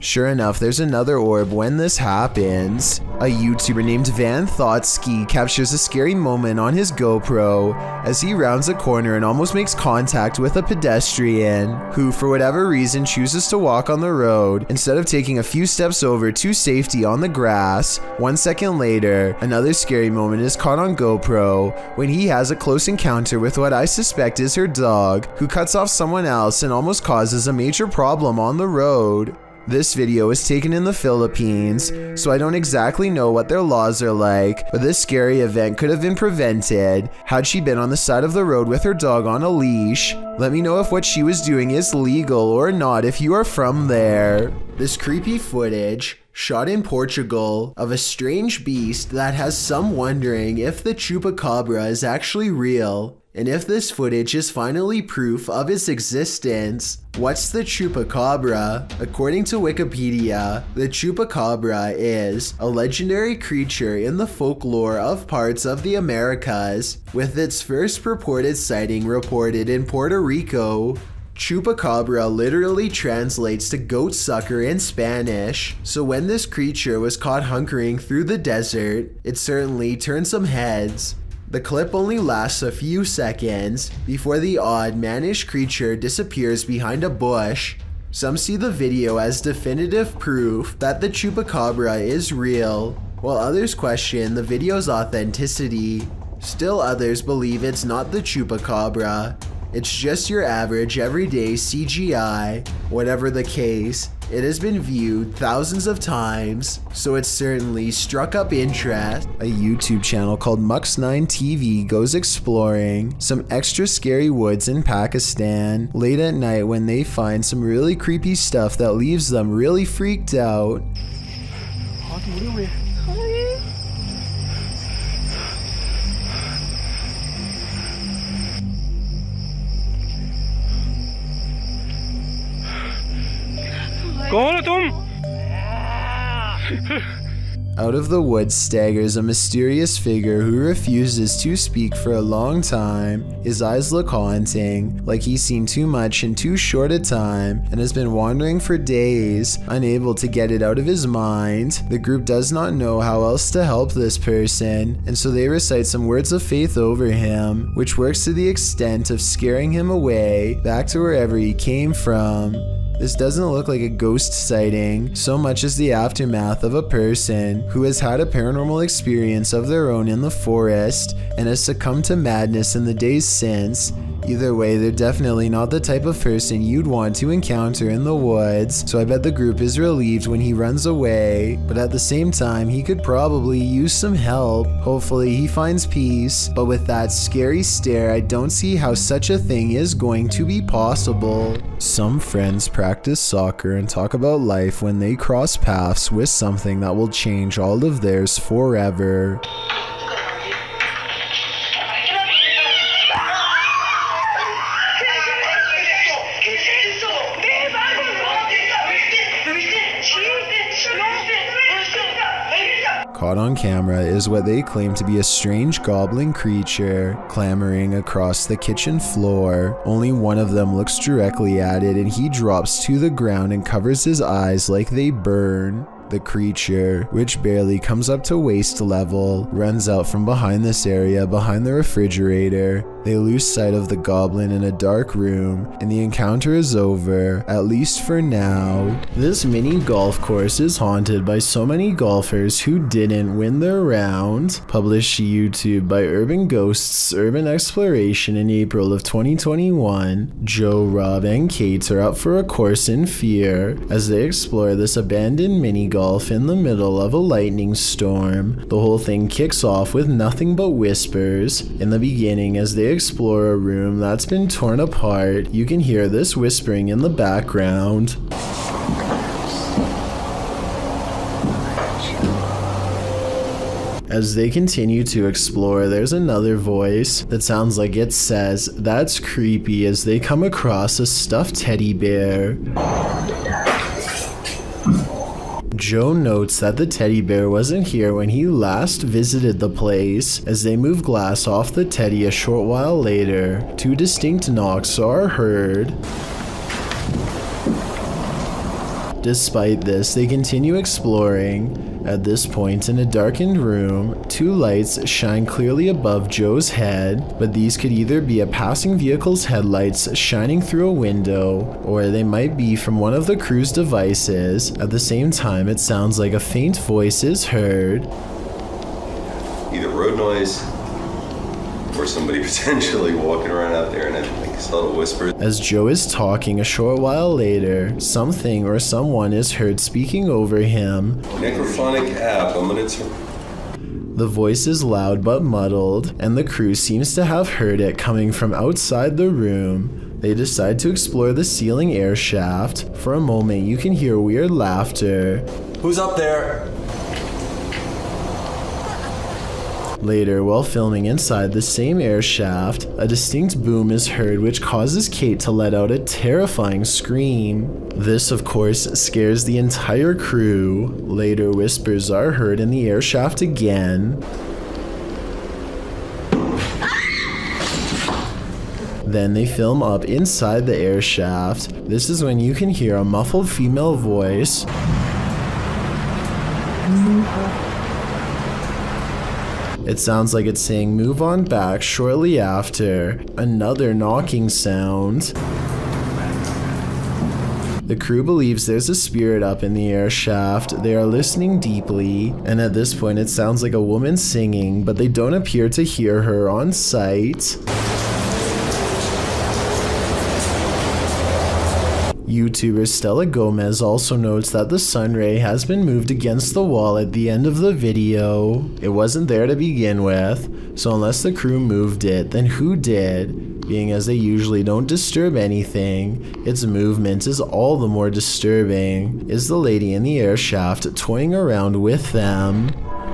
Sure enough, there's another orb when this happens. A YouTuber named Van Thoughtski captures a scary moment on his GoPro as he rounds a corner and almost makes contact with a pedestrian who, for whatever reason, chooses to walk on the road instead of taking a few steps over to safety on the grass. 1 second later, another scary moment is caught on GoPro when he has a close encounter with what I suspect is her dog, who cuts off someone else and almost causes a major problem on the road. This video was taken in the Philippines, so I don't exactly know what their laws are like, but this scary event could have been prevented had she been on the side of the road with her dog on a leash. Let me know if what she was doing is legal or not if you are from there. This creepy footage, shot in Portugal, of a strange beast that has some wondering if the Chupacabra is actually real. And if this footage is finally proof of its existence. What's the Chupacabra? According to Wikipedia, the Chupacabra is a legendary creature in the folklore of parts of the Americas, with its first purported sighting reported in Puerto Rico. Chupacabra literally translates to goat sucker in Spanish, so when this creature was caught hunkering through the desert, it certainly turned some heads. The clip only lasts a few seconds before the odd, mannish creature disappears behind a bush. Some see the video as definitive proof that the Chupacabra is real, while others question the video's authenticity. Still others believe it's not the Chupacabra. It's just your average everyday CGI. Whatever the case, it has been viewed thousands of times, so it's certainly struck up interest. A YouTube channel called Mux9 TV goes exploring some extra scary woods in Pakistan late at night when they find some really creepy stuff that leaves them really freaked out. Out of the woods staggers a mysterious figure who refuses to speak for a long time. His eyes look haunting, like he's seen too much in too short a time and has been wandering for days, unable to get it out of his mind. The group does not know how else to help this person, and so they recite some words of faith over him, which works to the extent of scaring him away back to wherever he came from. This doesn't look like a ghost sighting so much as the aftermath of a person who has had a paranormal experience of their own in the forest and has succumbed to madness in the days since. Either way, they're definitely not the type of person you'd want to encounter in the woods, so I bet the group is relieved when he runs away, but at the same time, he could probably use some help. Hopefully he finds peace, but with that scary stare, I don't see how such a thing is going to be possible. Some friends practice soccer and talk about life when they cross paths with something that will change all of theirs forever. Caught on camera is what they claim to be a strange goblin creature clambering across the kitchen floor. Only one of them looks directly at it and he drops to the ground and covers his eyes like they burn. The creature, which barely comes up to waist level, runs out from behind this area behind the refrigerator. They lose sight of the goblin in a dark room, and the encounter is over, at least for now. This mini golf course is haunted by so many golfers who didn't win their round. Published to YouTube by Urban Ghosts Urban Exploration in April of 2021. Joe, Rob, and Kate are up for a course in fear as they explore this abandoned mini golf in the middle of a lightning storm. The whole thing kicks off with nothing but whispers. In the beginning, as they explore a room that's been torn apart, you can hear this whispering in the background. As they continue to explore, there's another voice that sounds like it says, "That's creepy," as they come across a stuffed teddy bear. Joe notes that the teddy bear wasn't here when he last visited the place. As they move glass off the teddy a short while later, 2 distinct knocks are heard. Despite this, they continue exploring. At this point, in a darkened room, 2 lights shine clearly above Joe's head, but these could either be a passing vehicle's headlights shining through a window, or they might be from one of the crew's devices. At the same time, it sounds like a faint voice is heard. Either road noise or somebody potentially walking around out there, and I think subtle whispers. As Joe is talking a short while later, something or someone is heard speaking over him. Necrophonic app, I'm gonna turn. The voice is loud but muddled, and the crew seems to have heard it coming from outside the room. They decide to explore the ceiling air shaft. For a moment, you can hear weird laughter. Who's up there? Later, while filming inside the same air shaft, a distinct boom is heard which causes Kate to let out a terrifying scream. This, of course, scares the entire crew. Later, whispers are heard in the air shaft again. Then they film up inside the air shaft. This is when you can hear a muffled female voice. It sounds like it's saying "move on back" shortly after. Another knocking sound. The crew believes there's a spirit up in the air shaft. They are listening deeply, and at this point it sounds like a woman singing, but they don't appear to hear her on site. YouTuber Stella Gomez also notes that the sun ray has been moved against the wall at the end of the video. It wasn't there to begin with, so unless the crew moved it, then who did? Being as they usually don't disturb anything, its movement is all the more disturbing. Is the lady in the air shaft toying around with them?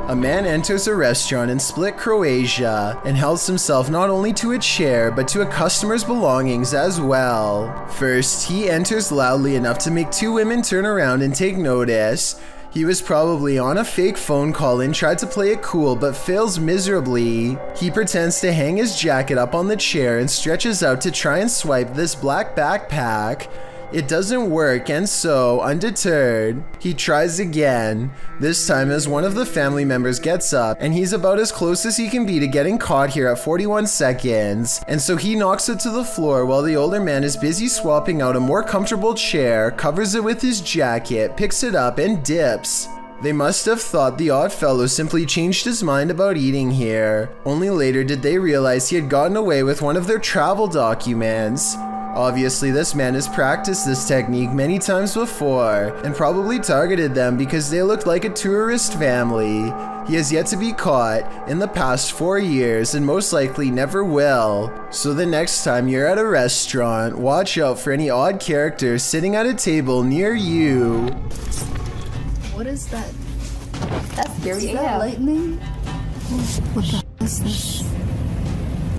A man enters a restaurant in Split, Croatia, and helps himself not only to a chair, but to a customer's belongings as well. First, he enters loudly enough to make 2 women turn around and take notice. He was probably on a fake phone call and tried to play it cool, but fails miserably. He pretends to hang his jacket up on the chair and stretches out to try and swipe this black backpack. It doesn't work, and so, undeterred, he tries again. This time as one of the family members gets up, and he's about as close as he can be to getting caught here at 41 seconds. And so he knocks it to the floor while the older man is busy swapping out a more comfortable chair, covers it with his jacket, picks it up, and dips. They must have thought the odd fellow simply changed his mind about eating here. Only later did they realize he had gotten away with one of their travel documents. Obviously, this man has practiced this technique many times before and probably targeted them because they looked like a tourist family. He has yet to be caught in the past 4 years and most likely never will. So the next time you're at a restaurant, watch out for any odd characters sitting at a table near you. What is that? That's scary. Is that lightning? What the is this?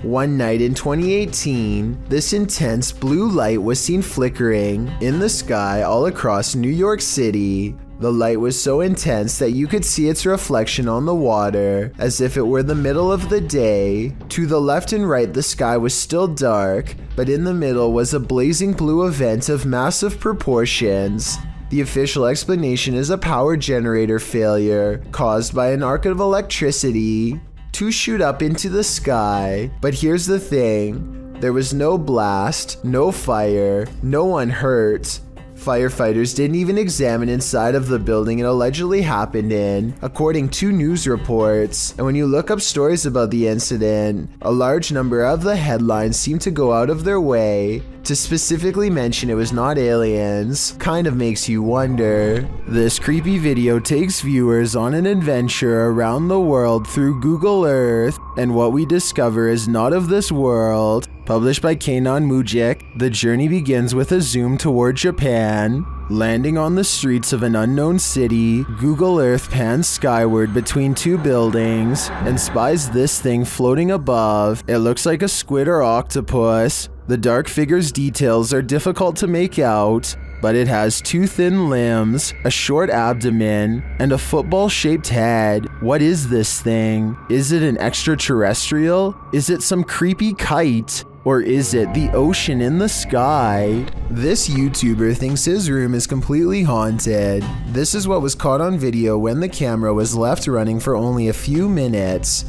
One night in 2018, this intense blue light was seen flickering in the sky all across New York City. The light was so intense that you could see its reflection on the water, as if it were the middle of the day. To the left and right, the sky was still dark, but in the middle was a blazing blue event of massive proportions. The official explanation is a power generator failure caused by an arc of electricity to shoot up into the sky. But here's the thing, there was no blast, no fire, no one hurt. Firefighters didn't even examine inside of the building it allegedly happened in, according to news reports. And when you look up stories about the incident, a large number of the headlines seem to go out of their way to specifically mention it was not aliens. Kind of makes you wonder. This creepy video takes viewers on an adventure around the world through Google Earth, and what we discover is not of this world. Published by Keinon Mujik, the journey begins with a zoom toward Japan. Landing on the streets of an unknown city, Google Earth pans skyward between two buildings and spies this thing floating above. It looks like a squid or octopus. The dark figure's details are difficult to make out, but it has two thin limbs, a short abdomen, and a football-shaped head. What is this thing? Is it an extraterrestrial? Is it some creepy kite? Or is it the ocean in the sky? This YouTuber thinks his room is completely haunted. This is what was caught on video when the camera was left running for only a few minutes.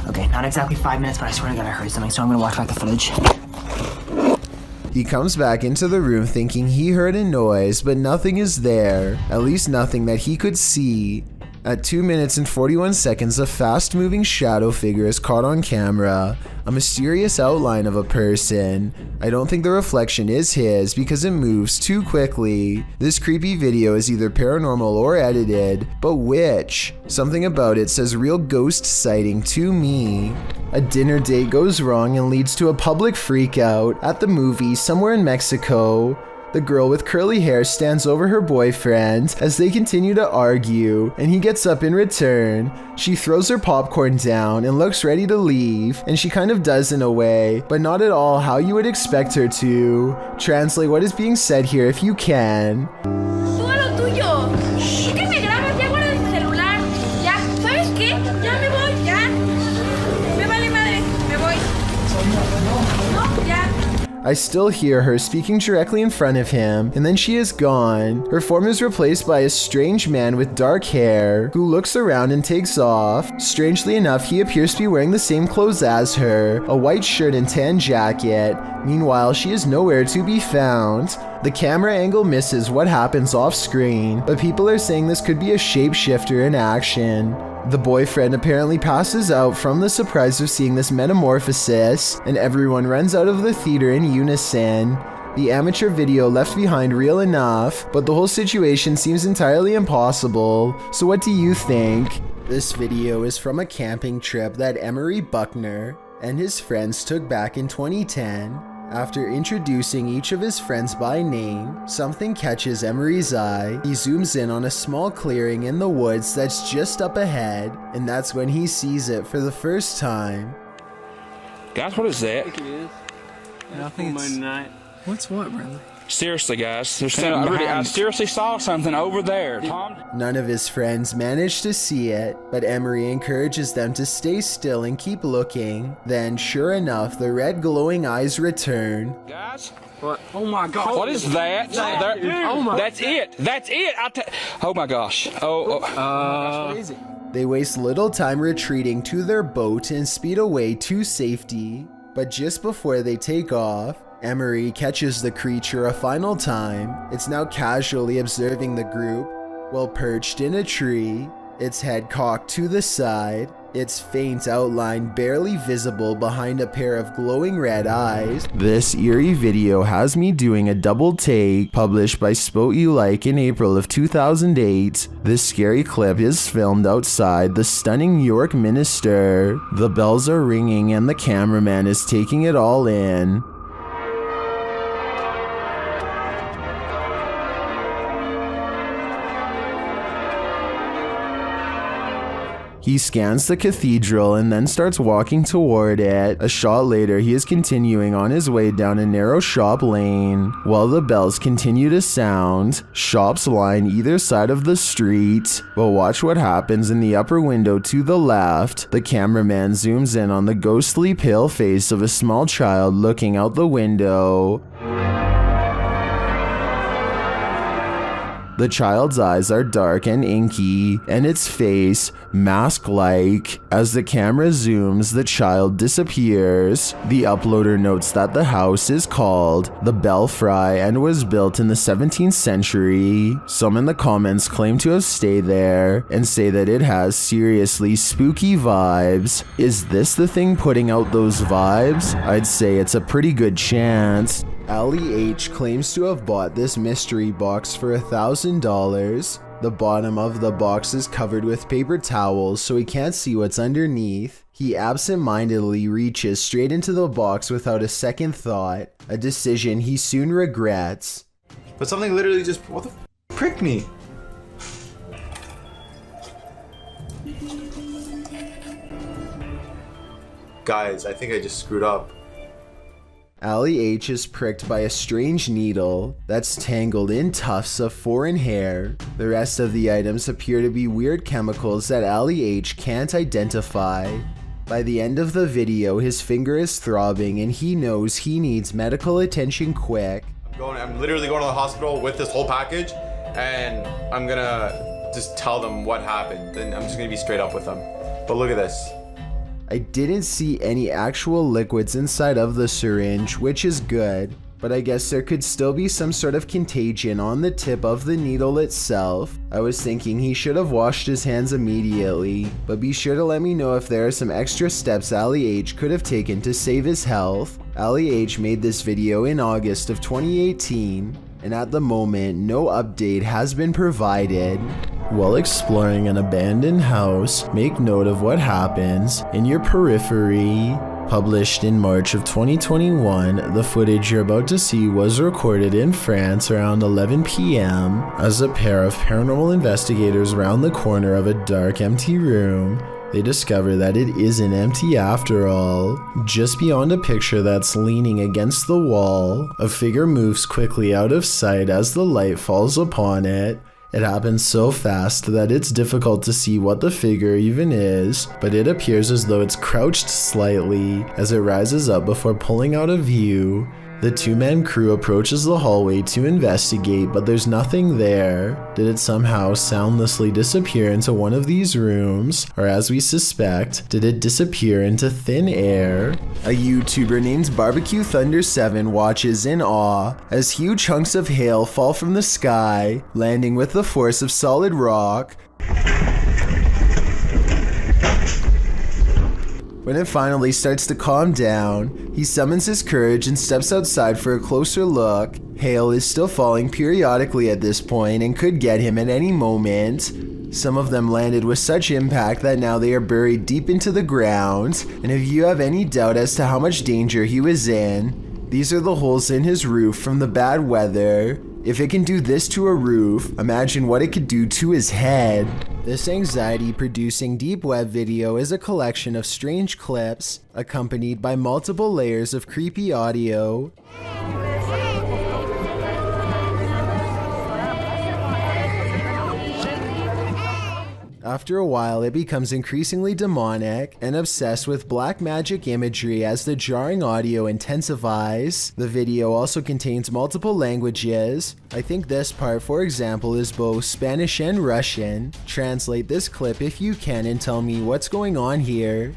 Okay, not exactly 5 minutes, but I swear to God I heard something, so I'm gonna watch back the footage. He comes back into the room thinking he heard a noise, but nothing is there. At least nothing that he could see. At 2 minutes and 41 seconds, a fast-moving shadow figure is caught on camera. A mysterious outline of a person. I don't think the reflection is his because it moves too quickly. This creepy video is either paranormal or edited, but which? Something about it says real ghost sighting to me. A dinner date goes wrong and leads to a public freakout at the movie somewhere in Mexico. The girl with curly hair stands over her boyfriend as they continue to argue, and he gets up in return. She throws her popcorn down and looks ready to leave, and she kind of does in a way, but not at all how you would expect her to. Translate what is being said here if you can. Tú a lo tuyo. ¿Por qué me grabas? Ya guarda el celular. Ya, ¿sabes qué? Ya me voy, ya. Me vale madre, me voy. No, ya. I still hear her speaking directly in front of him, and then she is gone. Her form is replaced by a strange man with dark hair, who looks around and takes off. Strangely enough, he appears to be wearing the same clothes as her, a white shirt and tan jacket. Meanwhile, she is nowhere to be found. The camera angle misses what happens off screen, but people are saying this could be a shapeshifter in action. The boyfriend apparently passes out from the surprise of seeing this metamorphosis, and everyone runs out of the theater in unison. The amateur video left behind real enough, but the whole situation seems entirely impossible. So what do you think? This video is from a camping trip that Emery Buckner and his friends took back in 2010. After introducing each of his friends by name, something catches Emery's eye. He zooms in on a small clearing in the woods that's just up ahead, and that's when he sees it for the first time. Guys, what is that? I think it is. I think it's... What's what, brother? Seriously, guys, there's I seriously saw something over there, Tom. None of his friends manage to see it, but Emery encourages them to stay still and keep looking. Then, sure enough, the red glowing eyes return. Guys? What? Oh my God. What is that? Oh my. That's it. That's it. Oh my gosh. That's crazy. They waste little time retreating to their boat and speed away to safety. But just before they take off, Emery catches the creature a final time. It's now casually observing the group while perched in a tree, its head cocked to the side, its faint outline barely visible behind a pair of glowing red eyes. This eerie video has me doing a double take, published by Spot You Like in April of 2008. This scary clip is filmed outside the stunning York Minster. The bells are ringing and the cameraman is taking it all in. He scans the cathedral and then starts walking toward it. A shot later, he is continuing on his way down a narrow shop lane. While the bells continue to sound, shops line either side of the street. But watch what happens in the upper window to the left. The cameraman zooms in on the ghostly pale face of a small child looking out the window. The child's eyes are dark and inky, and its face mask-like. As the camera zooms, the child disappears. The uploader notes that the house is called the Belfry and was built in the 17th century. Some in the comments claim to have stayed there and say that it has seriously spooky vibes. Is this the thing putting out those vibes? I'd say it's a pretty good chance. Ali H claims to have bought this mystery box for $1,000. The bottom of the box is covered with paper towels so he can't see what's underneath. He absent-mindedly reaches straight into the box without a second thought, a decision he soon regrets. But something literally just, what the pricked me? Guys, I think I just screwed up. Allie H is pricked by a strange needle that's tangled in tufts of foreign hair. The rest of the items appear to be weird chemicals that Allie H can't identify. By the end of the video, his finger is throbbing and he knows he needs medical attention quick. I'm literally going to the hospital with this whole package, and I'm gonna just tell them what happened, and I'm just gonna be straight up with them. But look at this. I didn't see any actual liquids inside of the syringe, which is good, but I guess there could still be some sort of contagion on the tip of the needle itself. I was thinking he should have washed his hands immediately, but be sure to let me know if there are some extra steps Allie H could have taken to save his health. Allie H made this video in August of 2018, and at the moment, no update has been provided. While exploring an abandoned house, make note of what happens in your periphery. Published in March of 2021, the footage you're about to see was recorded in France around 11 p.m. as a pair of paranormal investigators round the corner of a dark, empty room. They discover that it isn't empty after all. Just beyond a picture that's leaning against the wall, a figure moves quickly out of sight as the light falls upon it. It happens so fast that it's difficult to see what the figure even is, but it appears as though it's crouched slightly as it rises up before pulling out of view. The two-man crew approaches the hallway to investigate, but there's nothing there. Did it somehow soundlessly disappear into one of these rooms? Or as we suspect, did it disappear into thin air? A YouTuber named Barbecue Thunder 7 watches in awe as huge chunks of hail fall from the sky, landing with the force of solid rock. When it finally starts to calm down, he summons his courage and steps outside for a closer look. Hail is still falling periodically at this point and could get him at any moment. Some of them landed with such impact that now they are buried deep into the ground, and if you have any doubt as to how much danger he was in, these are the holes in his roof from the bad weather. If it can do this to a roof, imagine what it could do to his head. This anxiety-producing deep web video is a collection of strange clips, accompanied by multiple layers of creepy audio. After a while, it becomes increasingly demonic and obsessed with black magic imagery as the jarring audio intensifies. The video also contains multiple languages. I think this part, for example, is both Spanish and Russian. Translate this clip if you can and tell me what's going on here.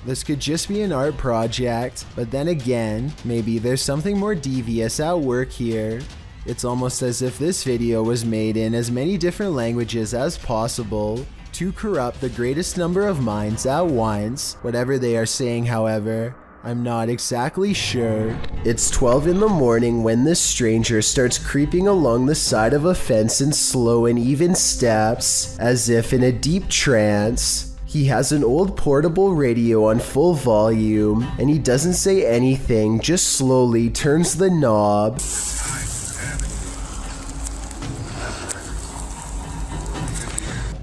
This could just be an art project, but then again, maybe there's something more devious at work here. It's almost as if this video was made in as many different languages as possible to corrupt the greatest number of minds at once. Whatever they are saying, however, I'm not exactly sure. It's 12 in the morning when this stranger starts creeping along the side of a fence in slow and even steps, as if in a deep trance. He has an old portable radio on full volume, and he doesn't say anything, just slowly turns the knob.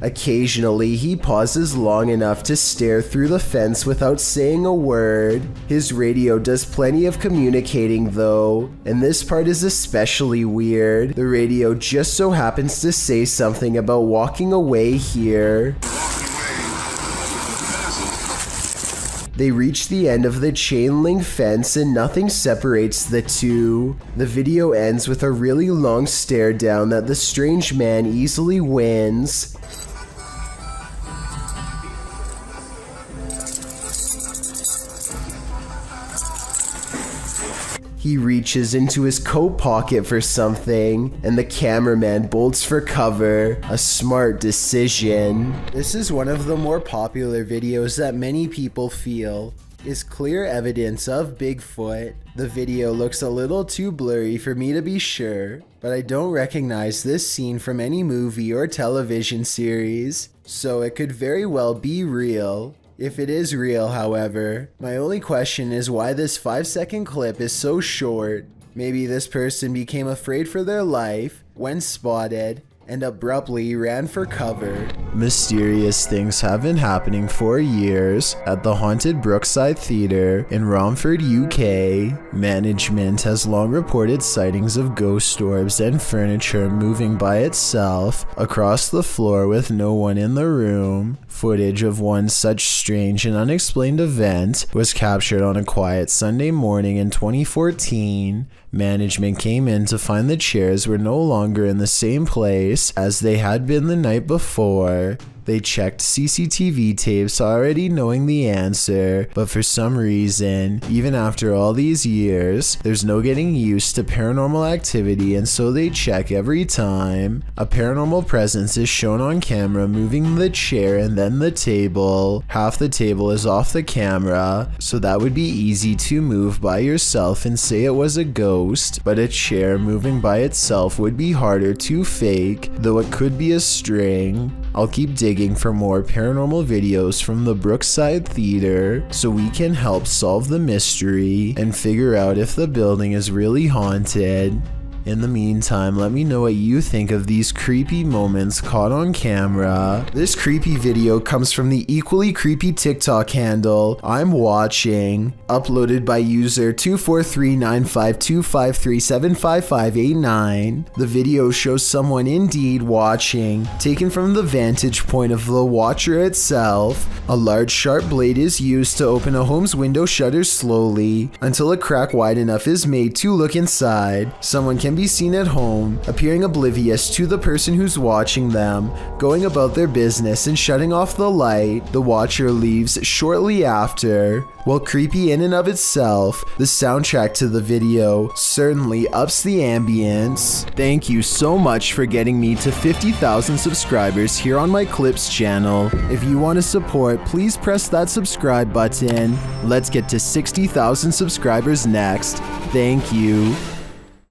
Occasionally, he pauses long enough to stare through the fence without saying a word. His radio does plenty of communicating though, and this part is especially weird. The radio just so happens to say something about walking away here. They reach the end of the chain link fence and nothing separates the two. The video ends with a really long stare down that the strange man easily wins. He He reaches into his coat pocket for something, and the cameraman bolts for cover. A smart decision. This is one of the more popular videos that many people feel is clear evidence of Bigfoot. The video looks a little too blurry for me to be sure, but I don't recognize this scene from any movie or television series, so it could very well be real. If it is real, however, my only question is why this 5-second clip is so short. Maybe this person became afraid for their life when spotted and abruptly ran for cover. Mysterious things have been happening for years at the haunted Brookside Theatre in Romford, UK. Management has long reported sightings of ghost orbs and furniture moving by itself across the floor with no one in the room. Footage of one such strange and unexplained event was captured on a quiet Sunday morning in 2014. Management came in to find the chairs were no longer in the same place as they had been the night before. They checked CCTV tapes already knowing the answer, but for some reason, even after all these years, there's no getting used to paranormal activity, and so they check every time. A paranormal presence is shown on camera moving the chair and then the table. Half the table is off the camera, so that would be easy to move by yourself and say it was a ghost, but a chair moving by itself would be harder to fake, though it could be a string. I'll keep digging for more paranormal videos from the Brookside Theatre so we can help solve the mystery and figure out if the building is really haunted. In the meantime, let me know what you think of these creepy moments caught on camera. This creepy video comes from the equally creepy TikTok handle I'm watching, uploaded by user 2439525375589. The video shows someone indeed watching, taken from the vantage point of the watcher itself. A large sharp blade is used to open a home's window shutters slowly until a crack wide enough is made to look inside. Someone can be seen at home, appearing oblivious to the person who's watching them, going about their business and shutting off the light. The watcher leaves shortly after. While creepy in and of itself, the soundtrack to the video certainly ups the ambience. Thank you so much for getting me to 50,000 subscribers here on my Clips channel. If you want to support, please press that subscribe button. Let's get to 60,000 subscribers next. Thank you.